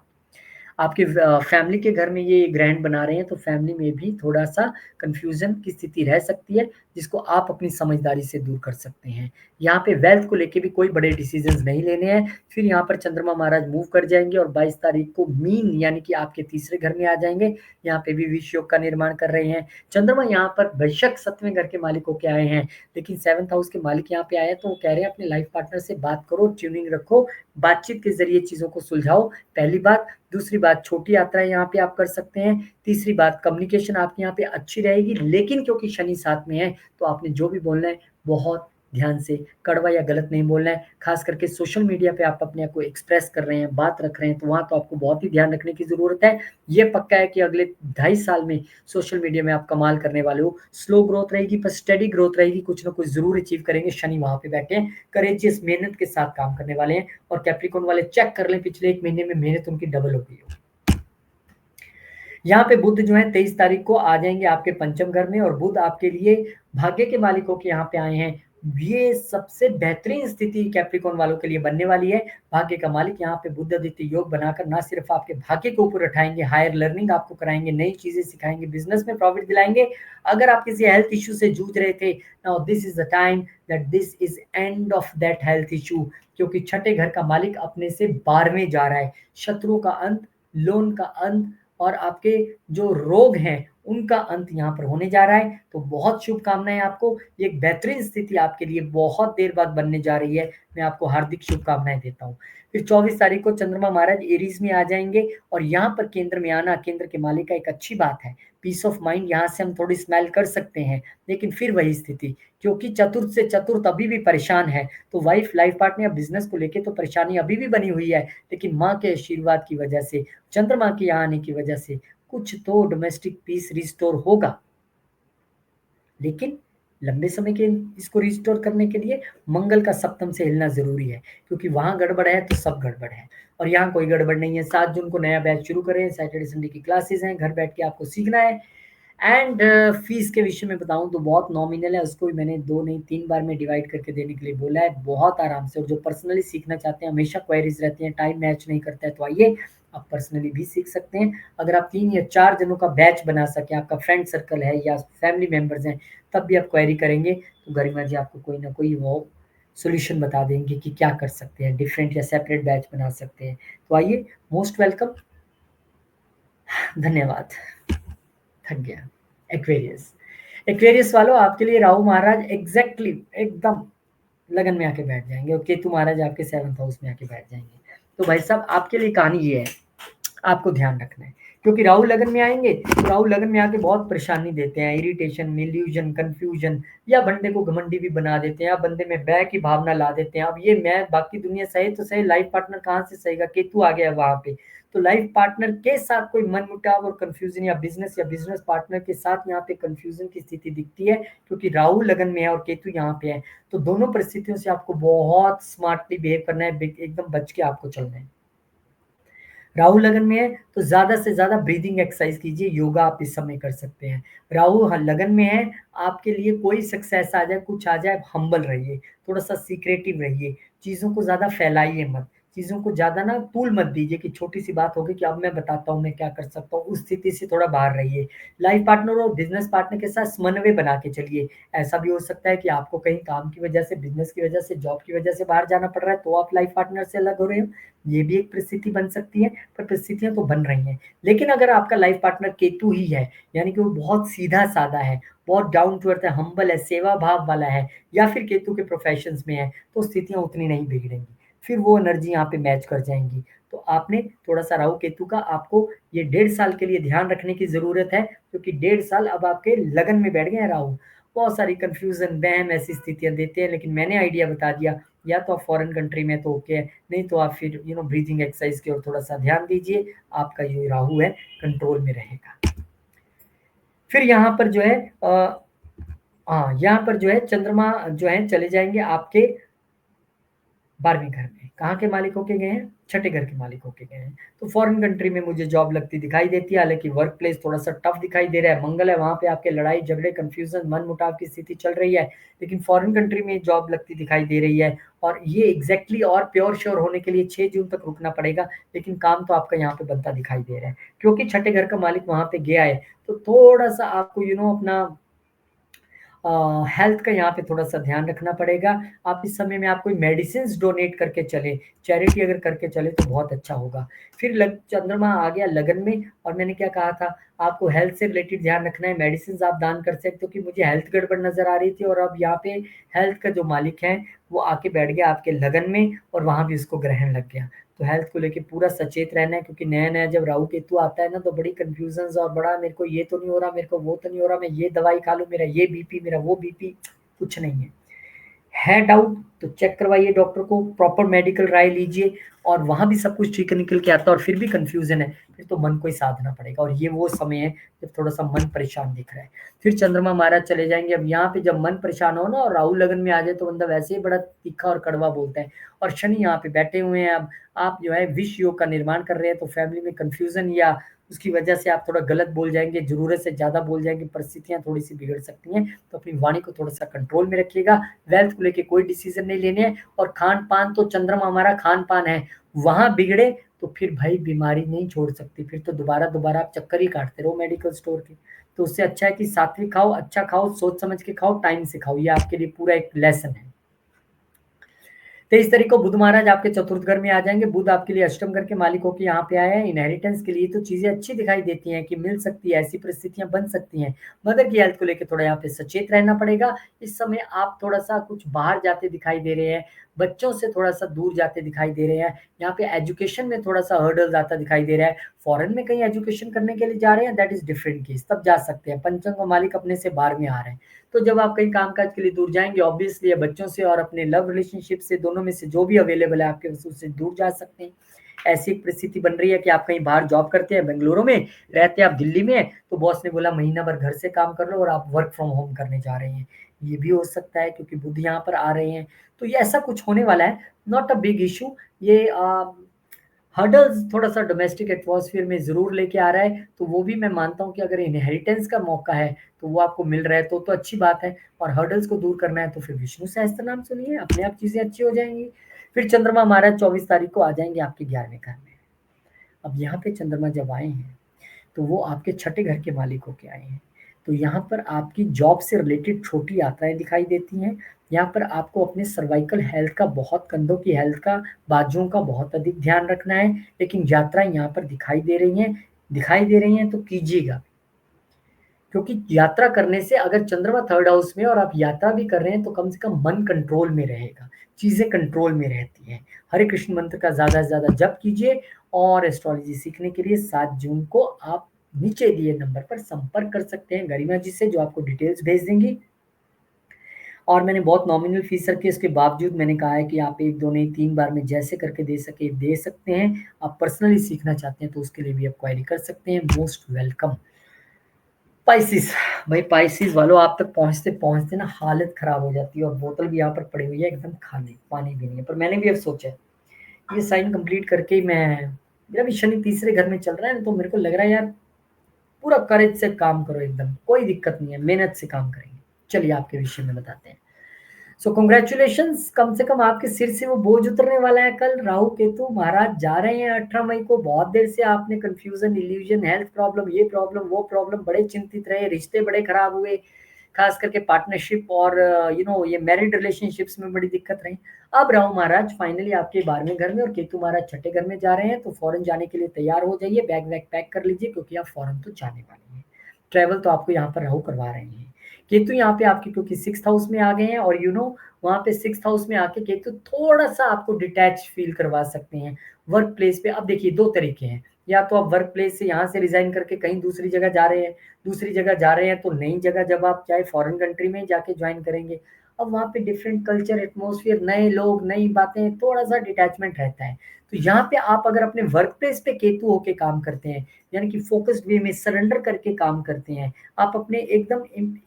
आपके फैमिली के घर में ये ग्रैंड बना रहे हैं, तो फैमिली में भी थोड़ा-सा कन्फ्यूज़न की स्थिति रह सकती है, जिसको आप अपनी समझदारी से दूर कर सकते हैं। यहाँ पे वेल्थ को लेके भी कोई बड़े डिसीज़न्स नहीं लेने हैं। फिर यहाँ पर चंद्रमा महाराज मूव कर जाएँगे और 22 तारीख को मीन यानी कि आपके तीसरे घर में आ जाएँगे। यहाँ पे भी विष योग का निर्माण कर रहे हैं। चंद्रमा यहाँ पर बेशक 7वें घर के मालिक होके आए हैं, लेकिन 7th हाउस के मालिक यहाँ पे आए हैं, तो वो कह रहे हैं अपने लाइफ पार्टनर से बात करो, ट्यूनिंग रखो, बातचीत के ज़रिए चीज़ों को सुलझाओ, पहली बात। दूसरी बात, छोटी यात्राएँ यहाँ पे आप कर सकते हैं। तीसरी बात, कम्युनिकेशन आपकी यहाँ पे अच्छी रहेगी, लेकिन क्योंकि शनि साथ में है, तो आपने जो भी बोलना है बहुत ध्यान से, कड़वा या गलत नहीं बोलना है। ख़ास करके सोशल मीडिया पे आप अपने आप को एक्सप्रेस कर रहे हैं, बात रख रहे हैं, तो वहाँ तो आपको बहुत ही ध्यान रखने की ज़रूरत है। ये पक्का है कि अगले 2.5 साल में सोशल मीडिया में आप कमाल करने वाले हो। स्लो ग्रोथ रहेगी पर स्टेडी ग्रोथ रहेगी, कुछ ना कुछ ज़रूर अचीव करेंगे। शनि वहाँ पे बैठे हैं, करेजियस मेहनत के साथ काम करने वाले हैं, और कैप्रिकॉर्न वाले चेक कर लें पिछले 1 महीने में मेहनत उनकी डबल हो गई हो। यहाँ पे बुध जो है 23 तारीख को आ जाएँगे आपके पंचम घर में, और बुध आपके लिए भाग्य के मालिक होके यहाँ पे आए हैं। ये सबसे बेहतरीन स्थिति कैप्रिकॉर्न वालों के लिए बनने वाली है। भाग्य का मालिक यहाँ पे बुध आदित्य योग बनाकर ना सिर्फ आपके भाग्य के ऊपर उठाएँगे, हायर लर्निंग आपको कराएँगे, नई चीज़ें सिखाएँगे, बिज़नेस में प्रॉफिट दिलाएँगे। अगर आप किसी हेल्थ इश्यू से जूझ रहे थे, now this is the time that this is end of that health issue, क्योंकि छठे घर का मालिक अपने से 12वें जा रहा है। शत्रुओं का अंत, लोन का अंत, और आपके जो रोग हैं, उनका अंत यहाँ पर होने जा रहा है। तो बहुत शुभकामनाएँ आपको। ये एक बेहतरीन स्थिति आपके लिए बहुत देर बाद बनने जा रही है। मैं आपको हार्दिक शुभकामनाएँ देता हूँ। फिर 24 तारीख को चंद्रमा महाराज एरीज़ में आ जाएँगे, और यहाँ पर केंद्र में आना केंद्र के मालिक का एक अच्छी बात है। पीस ऑफ माइंड यहाँ से हम थोड़ी स्मेल कर सकते हैं, लेकिन फिर वही स्थिति, क्योंकि चतुर्थ से चतुर्थ अभी भी परेशान है, तो वाइफ, लाइफ पार्टनर या बिज़नेस को लेके तो परेशानी अभी भी बनी हुई है, लेकिन माँ के आशीर्वाद की वजह से, चंद्रमा के यहाँ आने की वजह से कुछ तो डोमेस्टिक पीस रिस्टोर होगा। लेकिन लंबे समय के इसको रिस्टोर करने के लिए मंगल का सप्तम से हिलना ज़रूरी है, क्योंकि वहाँ गड़बड़ है तो सब गड़बड़ है, और यहाँ कोई गड़बड़ नहीं है। 7 जून को नया बैच शुरू करें, सैटरडे संडे की क्लासेस हैं, घर बैठ के आपको सीखना है। एंड फीस के विषय में बताऊँ तो बहुत नॉमिनल है, उसको भी मैंने 2 नहीं 3 बार में डिवाइड करके देने के लिए बोला है, बहुत आराम से। और जो पर्सनली सीखना चाहते हैं, हमेशा क्वेरीज रहती हैं, टाइम मैच नहीं करता है, तो आइए आप पर्सनली भी सीख सकते हैं। अगर आप 3 या 4 जनों का बैच बना सकें, आपका फ्रेंड सर्कल है या फैमिली मेंबर्स हैं, तब भी आप क्वेरी करेंगे, तो गरिमा जी आपको कोई ना कोई वो सॉल्यूशन बता देंगे कि क्या कर सकते हैं, डिफरेंट या सेपरेट बैच बना सकते हैं। तो आइए, मोस्ट वेलकम। धन्यवाद। थक गया। एक्वेरियस, एक्वेरियस वालों, आपके लिए राहु महाराज एग्जैक्टली एकदम लगन में आके बैठ जाएंगे, और केतु महाराज आपके 7th हाउस में आके बैठ जाएंगे। तो भाई साहब, आपके लिए कहानी ये है, आपको ध्यान रखना है, क्योंकि राहु लगन में आएंगे, तो राहु लगन में आके बहुत परेशानी देते हैं, इरिटेशन, इल्यूजन, कंफ्यूजन, या बंदे को घमंडी भी बना देते हैं, या बंदे में भय की भावना ला देते हैं। अब ये मैं बाकी दुनिया सही तो सही, लाइफ पार्टनर कहाँ से सहेगा, केतु आ गया है वहां पे। तो लाइफ पार्टनर के साथ कोई मनमुटाव और कंफ्यूजन, या बिजनेस पार्टनर के साथ यहाँ पे कंफ्यूजन की स्थिति दिखती है, क्योंकि राहु लगन में है और केतु यहाँ पे है। तो दोनों परिस्थितियों से आपको बहुत स्मार्टली बिहेव करना है, एकदम बच के आपको चलना है। राहु लगन में है तो ज्यादा से ज्यादा ब्रीदिंग एक्सरसाइज कीजिए, योगा आप इस समय कर सकते हैं। राहु लगन में है, आपके लिए कोई सक्सेस आ जाए, कुछ आ जाए, हम्बल रहिए, थोड़ा सा सीक्रेटिव रहिए, चीजों को ज्यादा फैलाइए मत, चीजों को ज्यादा ना तूल मत दीजिए कि छोटी सी बात होगी कि अब मैं बताता हूँ मैं क्या कर सकता हूँ, उस स्थिति से थोड़ा बाहर रहिए। लाइफ पार्टनर और बिजनेस पार्टनर के साथ समन्वय बना के चलिए। ऐसा भी हो सकता है कि आपको कहीं काम की वजह से, बिजनेस की वजह से, जॉब की वजह से बाहर जाना पड़ रहा है, तो आप लाइफ पार्टनर से अलग हो रहे हो, ये भी एक परिस्थिति बन सकती है। पर परिस्थितियां तो बन रही हैं। लेकिन अगर आपका लाइफ पार्टनर केतु ही है, यानी कि वो बहुत सीधा साधा है, बहुत डाउन टू अर्थ है, हम्बल है, सेवा भाव वाला है, या फिर केतु के प्रोफेशंस में है, तो स्थितियां उतनी नहीं बिगड़ेंगी, फिर वो एनर्जी यहाँ पे मैच कर जाएंगी। तो आपने थोड़ा सा राहु केतु का आपको ये 1.5 साल के लिए ध्यान रखने की जरूरत है, क्योंकि 1.5 साल अब आपके लगन में बैठ गए हैं राहु। बहुत सारी कंफ्यूजन, वहम, ऐसी स्थितियां देते हैं, लेकिन मैंने आइडिया बता दिया। या तो आप फॉरेन कंट्री में तो ओके है, नहीं तो आप फिर ब्रीथिंग एक्सरसाइज की ओर थोड़ा सा ध्यान दीजिए, आपका जो राहु है कंट्रोल में रहेगा। फिर यहाँ पर जो है हाँ, यहाँ पर जो है चंद्रमा जो है चले जाएँगे आपके 12वें घर में। कहाँ के मालिक होके गए हैं? छठे घर के मालिक होके गए हैं। तो फ़ॉरेन कंट्री में मुझे जॉब लगती दिखाई देती है, हालाँकि वर्क प्लेस थोड़ा-सा टफ़ दिखाई दे रहा है। मंगल है, वहाँ पे आपके लड़ाई, झगड़े, कन्फ्यूज़न, मन-मुटाव की स्थिति चल रही है, लेकिन फ़ॉरेन कंट्री में जॉब लगती दिखाई दे रही है और ये एग्ज़ैक्टली और प्योर श्योर होने के लिए 6 जून तक रुकना पड़ेगा, लेकिन काम तो आपका यहाँ पे बनता दिखाई दे रहा है। क्योंकि छठे घर का मालिक वहाँ पे गया है, तो थोड़ा-सा आपको अपना हेल्थ का यहाँ पे थोड़ा-सा ध्यान रखना पड़ेगा। आप इस समय में आप कोई मेडिसिन्स डोनेट करके चलें, चैरिटी अगर करके चलें तो बहुत अच्छा होगा। फिर लग चंद्रमा आ गया लगन में और मैंने क्या कहा था, आपको हेल्थ से रिलेटेड ध्यान रखना है, मेडिसिन्स आप दान कर सकते हो कि मुझे हेल्थ गड़बड़ नज़र आ रही थी और अब यहाँ पे हेल्थ का जो मालिक है, वो आके बैठ गया आपके लगन में और वहाँ भी उसको ग्रहण लग गया। तो हेल्थ को लेके पूरा सचेत रहना है क्योंकि नया-नया जब राहु केतु आता है ना तो बड़ी कन्फ्यूज़न्स और बड़ा मेरे को ये तो नहीं हो रहा, मेरे को वो तो नहीं हो रहा, मैं ये दवाई खा लूँ, मेरा ये बीपी, मेरा वो बीपी, कुछ नहीं है डाउट तो चेक करवाइए डॉक्टर को, प्रॉपर मेडिकल राय लीजिए और वहाँ भी सब कुछ ठीक निकल के आता है और फिर भी कन्फ्यूज़न है, फिर तो मन को ही साधना पड़ेगा और ये वो समय है जब थोड़ा-सा मन परेशान दिख रहा है। फिर चंद्रमा महाराज चले जाएँगे, अब यहाँ पे जब मन परेशान हो ना और राहु लगन में आ जाए तो बंदा वैसे ही बड़ा तीखा और कड़वा बोलता है और शनि यहाँ पे बैठे हुए हैं, अब आप जो है विष योग का निर्माण कर रहे हैं तो फैमिली में कन्फ्यूज़न या उसकी वजह से आप थोड़ा गलत बोल जाएँगे, ज़रूरत से ज़्यादा बोल जाएँगे, परिस्थितियाँ थोड़ी-सी बिगड़ सकती हैं, तो अपनी वाणी को थोड़ा-सा कंट्रोल में रखिएगा। वेल्थ को लेके कोई डिसीज़न नहीं लेने हैं और खान-पान तो चंद्रमा हमारा खान-पान है, वहाँ बिगड़े तो फिर भाई बीमारी नहीं छोड़ सकती, फिर तो दोबारा-दोबारा आप चक्कर ही काटते रहो मेडिकल स्टोर के। तो उससे अच्छा है कि सात्विक खाओ, अच्छा खाओ, सोच समझ के खाओ, टाइम से खाओ, ये आपके लिए पूरा एक लेसन है। 23 तारीख को बुध महाराज आपके चतुर्थ घर में आ जाएँगे। बुध आपके लिए अष्टम घर के मालिक होके यहाँ पे आए हैं। इनहेरिटेंस के लिए तो चीज़ें अच्छी दिखाई देती हैं कि मिल सकती है, ऐसी परिस्थितियाँ बन सकती हैं। मदर की हेल्थ को लेके थोड़ा यहाँ पे सचेत रहना पड़ेगा। इस समय आप थोड़ा-सा कुछ बाहर जाते दिखाई दे रहे हैं, बच्चों से थोड़ा-सा दूर जाते दिखाई दे रहे हैं। यहाँ पे एजुकेशन में थोड़ा-सा हर्डल्स आता दिखाई दे रहा है। फॉरेन में कहीं एजुकेशन करने के लिए जा रहे हैं, दैट इज़ डिफरेंट केस, तब जा सकते हैं। पंचम का मालिक अपने से 12वें आ रहे हैं। तो जब आप कहीं काम-काज के लिए दूर जाएँगे ऑब्वियसली बच्चों से और अपने लव रिलेशनशिप से दोनों में से जो भी अवेलेबल है आपके पास उससे दूर जा सकते हैं। ऐसी एक परिस्थिति बन रही है कि आप कहीं बाहर जॉब करते हैं बेंगलुरु में, रहते आप दिल्ली में, तो बॉस ने बोला महीना भर घर से काम कर लो और आप वर्क फ्रॉम होम करने जा रहे हैं। ये भी हो सकता है क्योंकि बुध यहाँ पर आ रहे हैं। तो ये ऐसा कुछ होने वाला है, नॉट अ बिग इश्यू ये हर्डल्स थोड़ा-सा डोमेस्टिक एटमॉस्फेयर में ज़रूर लेके आ रहा है, तो वो भी मैं मानता हूँ कि अगर इनहेरिटेंस का मौका है, तो वो आपको मिल रहा है तो अच्छी बात है और हर्डल्स को दूर करना है तो फिर विष्णु सहस्त्रनाम सुनिए, अपने आप चीज़ें अच्छी हो जाएँगी। फिर चंद्रमा महाराज 24 तारीख को आ जाएँगे आपके 11वें घर में। अब यहाँ पे चंद्रमा जब आए हैं तो वो आपके छठे घर के मालिक होके आए हैं। तो यहाँ पर आपकी जॉब से रिलेटेड छोटी यात्राएँ दिखाई देती हैं। यहाँ पर आपको अपने सर्वाइकल हेल्थ का बहुत कंधों की हेल्थ का, बाजुओं का बहुत अधिक ध्यान रखना है। लेकिन यात्राएँ यहाँ पर दिखाई दे रही हैं तो कीजिएगा। क्योंकि यात्रा करने से अगर चंद्रमा थर्ड हाउस में और आप यात्रा भी कर रहे हैं तो कम से कम मन कंट्रोल में रहेगा, चीज़ें कंट्रोल में रहती हैं। हरे कृष्ण मंत्र का ज़्यादा से ज़्यादा जप कीजिए और एस्ट्रोलॉजी सीखने के लिए 7 जून को आप नीचे दिए नंबर पर संपर्क कर सकते हैं गरिमा जी से जो आपको डिटेल्स भेज देंगी। और मैंने बहुत नॉमिनल फीस रखी है, इसके बावजूद मैंने कहा है कि आप 1, 2 नहीं 3 बार में जैसे करके दे सके दे सकते हैं। आप पर्सनली सीखना चाहते हैं तो उसके लिए भी आप क्वेरी कर सकते हैं। Most welcome. स्पाइसेस भाई स्पाइसेस वालों आप तक पहुँचते-पहुँचते ना हालत ख़राब हो जाती है और बोतल भी यहाँ पर पड़ी हुई है एकदम खाली, पानी भी नहीं है। पर मैंने भी अब सोचा है, ये साइन कंप्लीट करके ही मैं मेरा भी शनि तीसरे घर में चल रहा है ना तो मेरे को लग रहा है यार पूरा करेज से काम करो एकदम, कोई दिक्कत नहीं है, मेहनत से काम करेंगे। चलिए आपके विषय में बताते हैं। सो कांग्रेचुलेशंस कम से कम आपके सिर से वो बोझ उतरने वाला है कल राहु केतु महाराज जा रहे हैं 18 मई को बहुत देर से आपने कंफ्यूजन इल्यूजन हेल्थ प्रॉब्लम ये प्रॉब्लम वो प्रॉब्लम बड़े चिंतित रहे रिश्ते बड़े खराब हुए खास करके पार्टनरशिप और ये मैरिड रिलेशनशिप्स में बड़ी दिक्कत रही अब राहु महाराज फाइनली आपके 12वें घर में और केतु महाराज छठे घर में जा रहे हैं तो फॉरेन जाने के लिए तैयार हो जाइए बैग वैग पैक कर लीजिए क्योंकि आप फॉरेन तो जाने वाले हैं ट्रैवल तो आपको यहाँ पर राहु करवा रहे हैं केतु यहाँ पे आपके क्योंकि 6th हाउस में आ गए हैं और वहाँ पे 6th हाउस में आके केतु थोड़ा-सा आपको डिटैच फ़ील करवा सकते हैं। वर्क प्लेस पे अब देखिए 2 तरीके हैं, या तो आप वर्क प्लेस से यहाँ से रिज़ाइन करके कहीं दूसरी जगह जा रहे हैं तो नई जगह जब आप चाहे फ़ॉरेन कंट्री में जाके जॉइन करेंगे। अब वहाँ पे डिफरेंट कल्चर, एटमॉस्फेयर, नए लोग, नई बातें, थोड़ा-सा डिटैचमेंट रहता है। तो यहाँ पे आप अगर अपने वर्क प्लेस पे केतु होके काम करते हैं, यानी कि फ़ोकस्ड वे में सरेंडर करके काम करते हैं, आप अपने एकदम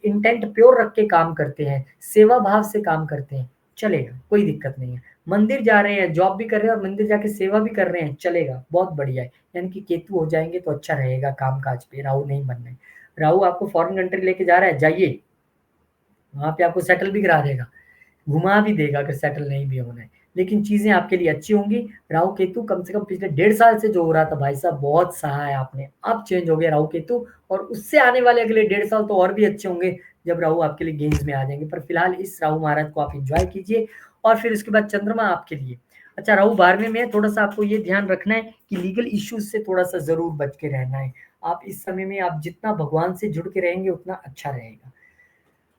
इंटेंट प्योर रख के काम करते हैं, सेवा भाव से काम करते हैं, चलेगा, कोई दिक्कत नहीं है। मंदिर जा रहे हैं, जॉब भी कर रहे हैं और मंदिर जाके सेवा भी कर रहे हैं, चलेगा, बहुत बढ़िया है। यानी कि केतु हो जाएँगे तो अच्छा रहेगा काम-काज पे, राहु नहीं बनना है। राहु आपको फॉरेन कंट्री लेके जा रहा है, जाइए, वहाँ पे आपको सेटल भी करा देगा, घुमा भी देगा अगर सेटल नहीं भी होना है। लेकिन चीज़ें आपके लिए अच्छी होंगी। राहु केतु कम से कम पिछले 1.5 साल से जो हो रहा था भाई साहब, बहुत सहा है आपने। अब चेंज हो गया राहु केतु, और उससे आने वाले अगले 1.5 साल तो और भी अच्छे होंगे जब राहु आपके लिए गेम्स में आ जाएँगे। पर फिलहाल इस राहु महाराज को आप एन्जॉय कीजिए, और फिर उसके बाद चंद्रमा आपके लिए। अच्छा, राहु 12वें में है, थोड़ा-सा आपको ये ध्यान रखना है कि लीगल इश्यूज़ से थोड़ा-सा ज़रूर बच के रहना है। आप इस समय में आप जितना भगवान से जुड़ के रहेंगे उतना अच्छा रहेगा।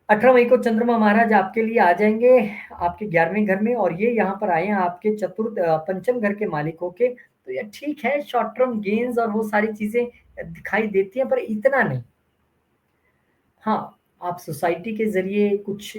18 मई को चंद्रमा महाराज आपके लिए आ जाएँगे आपके 11वें घर में, और ये यहाँ पर आए हैं आपके पंचम घर के मालिक होके। तो ये ठीक है, शॉर्ट टर्म गेन्स और वो सारी चीज़ें दिखाई देती हैं, पर इतना नहीं। हाँ, आप सोसाइटी के ज़रिए कुछ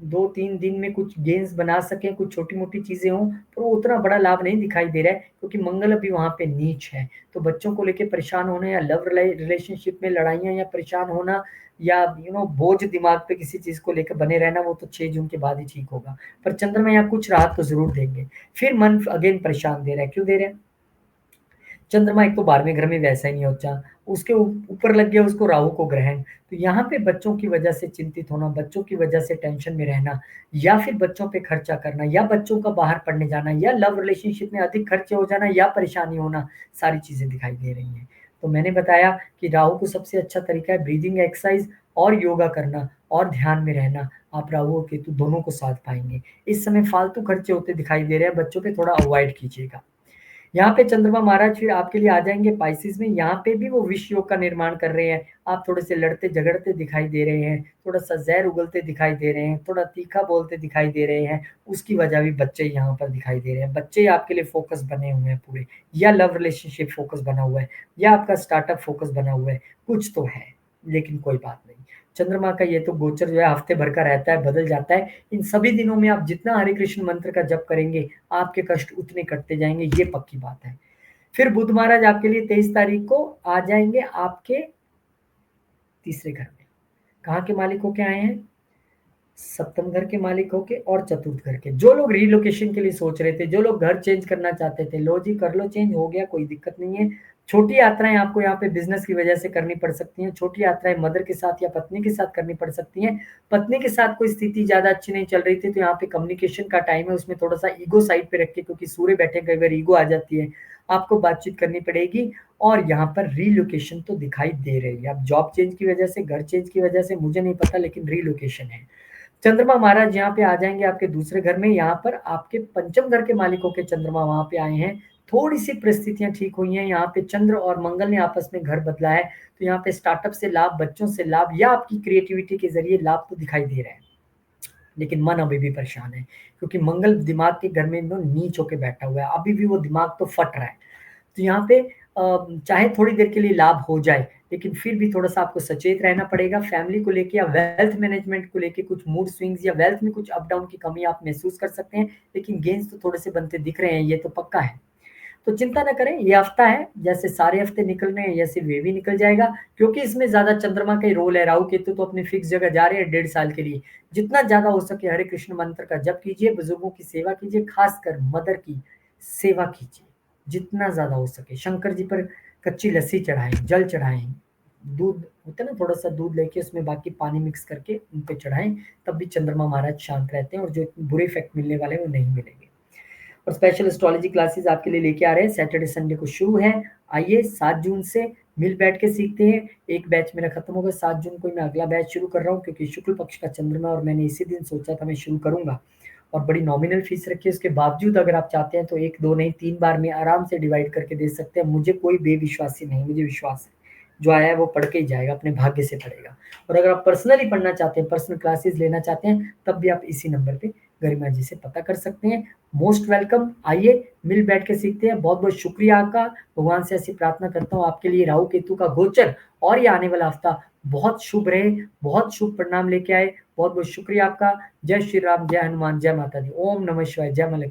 2-3 दिन में कुछ गेन्स बना सकें, कुछ छोटी-मोटी चीज़ें हों, पर वो उतना बड़ा लाभ नहीं दिखाई दे रहा है, क्योंकि मंगल अभी वहाँ पे नीच है। तो बच्चों को लेके परेशान होना, या लव रिलेशनशिप में लड़ाइयाँ या परेशान होना, या बोझ दिमाग पे किसी चीज़ को लेकर बने रहना, वो तो 6 जून के बाद ही ठीक होगा। पर चंद्रमा यहाँ कुछ राहत तो ज़रूर देंगे। फिर मन अगेन परेशान दे रहा है, क्यों दे रहा है? चंद्रमा एक तो 12वें घर में वैसा ही नहीं होता, उसके ऊपर लग गया उसको राहु को ग्रहण। तो यहाँ पे बच्चों की वजह से चिंतित होना, बच्चों की वजह से टेंशन में रहना, या फिर बच्चों पे खर्चा करना, या बच्चों का बाहर पढ़ने जाना, या लव रिलेशनशिप में अधिक खर्चे हो जाना, या परेशानी होना, सारी चीज़ें दिखाई दे रही हैं। तो मैंने बताया कि राहु को सबसे अच्छा तरीका है ब्रीदिंग एक्सरसाइज और योगा करना और ध्यान में रहना। आप राहु और केतु दोनों को साथ पाएँगे। इस समय फालतू खर्चे होते दिखाई दे रहे हैं, बच्चों पे थोड़ा अवॉइड कीजिएगा। यहाँ पे चंद्रमा महाराज फिर आपके लिए आ जाएँगे पाइसेस में, यहाँ पे भी वो विष योग का निर्माण कर रहे हैं। आप थोड़े-से लड़ते-झगड़ते दिखाई दे रहे हैं, थोड़ा-सा ज़हर उगलते दिखाई दे रहे हैं, थोड़ा तीखा बोलते दिखाई दे रहे हैं, उसकी वजह भी बच्चे यहाँ पर दिखाई दे रहे हैं। बच्चे आपके लिए फ़ोकस बने हुए हैं पूरे, या लव रिलेशनशिप फ़ोकस बना हुआ है, या आपका स्टार्टअप फ़ोकस बना हुआ है, कुछ तो है, लेकिन कोई बात नहीं। चंद्रमा का ये तो गोचर जो है हफ्ते भर का रहता है, बदल जाता है। इन सभी दिनों में आप जितना हरे कृष्ण मंत्र का जप करेंगे, आपके कष्ट उतने कटते जाएँगे, ये पक्की बात है। फिर बुध महाराज आपके लिए 23 तारीख को आ जाएँगे आपके तीसरे घर में। कहाँ के मालिक होके आए हैं? सप्तम घर के मालिक होके और चतुर्थ घर के। जो लोग रिलोकेशन के लिए सोच रहे थे, जो लोग घर चेंज करना चाहते थे, लो जी कर लो चेंज, हो गया, कोई दिक्कत नहीं है। छोटी यात्राएँ आपको यहाँ पे बिज़नेस की वजह से करनी पड़ सकती हैं, छोटी यात्राएँ मदर के साथ या पत्नी के साथ करनी पड़ सकती हैं। पत्नी के साथ कोई स्थिति ज़्यादा अच्छी नहीं चल रही थी, तो यहाँ पे कम्युनिकेशन का टाइम है, उसमें थोड़ा-सा ईगो साइड पे रख के, क्योंकि सूर्य बैठे कई बार ईगो आ जाती है, आपको बातचीत करनी पड़ेगी। और यहाँ पर रिलोकेशन तो दिखाई दे रही है। अब जॉब चेंज की वजह से, घर चेंज की वजह से मुझे नहीं पता, लेकिन रिलोकेशन है। चंद्रमा महाराज यहाँ पे आ जाएँगे आपके दूसरे घर में, यहाँ पर आपके पंचम घर के मालिक होके चंद्रमा वहाँ पे आए हैं। थोड़ी-सी परिस्थितियाँ ठीक हुई हैं, यहाँ पे चंद्र और मंगल ने आपस में घर बदला है, तो यहाँ पे स्टार्टअप से लाभ, बच्चों से लाभ, या आपकी क्रिएटिविटी के ज़रिए लाभ तो दिखाई दे रहे हैं। लेकिन मन अभी भी परेशान है, क्योंकि मंगल दिमाग के घर में एकदम नीच होके बैठा हुआ है, अभी भी वो दिमाग तो फट रहा है। तो यहाँ पे चाहे थोड़ी देर के लिए लाभ हो जाए, लेकिन फिर भी थोड़ा-सा आपको सचेत रहना पड़ेगा फैमिली को लेके, या वेल्थ मैनेजमेंट को लेके कुछ मूड स्विंग्स या वेल्थ में कुछ अप डाउन की कमी आप महसूस कर सकते हैं, लेकिन गेन्स तो थोड़े से बनते दिख रहे हैं, ये तो पक्का है। तो चिंता ना करें, ये हफ्ता है, जैसे सारे हफ्ते निकल रहे हैं जैसे वे भी निकल जाएगा, क्योंकि इसमें ज़्यादा चंद्रमा का ही रोल है, राहु केतु तो अपनी फिक्स जगह जा रहे हैं 1.5 साल के लिए। जितना ज़्यादा हो सके हरे कृष्ण मंत्र का जप कीजिए, बुजुर्गों की सेवा कीजिए, खासकर मदर की सेवा कीजिए, जितना ज़्यादा हो सके। शंकर जी पर कच्ची लस्सी चढ़ाएँ, जल चढ़ाएँ, दूध होता है ना, थोड़ा-सा दूध लेके उसमें बाकी पानी मिक्स करके उन पे चढ़ाएँ, तब भी चंद्रमा महाराज शांत रहते हैं, और जो बुरे इफ़ेक्ट मिलने वाले हैं वो नहीं मिलेंगे। और स्पेशल एस्ट्रोलॉजी क्लासेस आपके लिए लेके आ रहे हैं, सैटरडे संडे को शुरू है। आइए 7 जून से मिल बैठ के सीखते हैं। एक बैच मेरा खत्म हो गया, 7 जून को ही मैं अगला बैच शुरू कर रहा हूँ, क्योंकि शुक्ल पक्ष का चंद्रमा, और मैंने इसी दिन सोचा था मैं शुरू करूँगा। और बड़ी नॉमिनल फीस रखी है, उसके बावजूद अगर आप चाहते हैं तो 1, 2 नहीं 3 बार में आराम से डिवाइड करके दे सकते हैं। मुझे कोई बेविश्वासी नहीं, मुझे विश्वास है। जो आया है वो पढ़ के ही जाएगा, अपने भाग्य से पढ़ेगा। और अगर आप पर्सनली पढ़ना चाहते हैं, पर्सनल क्लासेस लेना चाहते हैं, तब भी आप इसी नंबर पे गरिमा जी से पता कर सकते हैं। मोस्ट वेलकम, आइए मिल बैठ के सीखते हैं। बहुत-बहुत शुक्रिया आपका। भगवान से ऐसी प्रार्थना करता हूँ आपके लिए राहु केतु का गोचर और ये आने वाला हफ्ता बहुत शुभ रहे, बहुत शुभ परिणाम लेके आए। बहुत-बहुत शुक्रिया आपका। जय श्री राम, जय हनुमान, जय माता दी। ओम नमः शिवाय, जय माँ लक्ष्मी।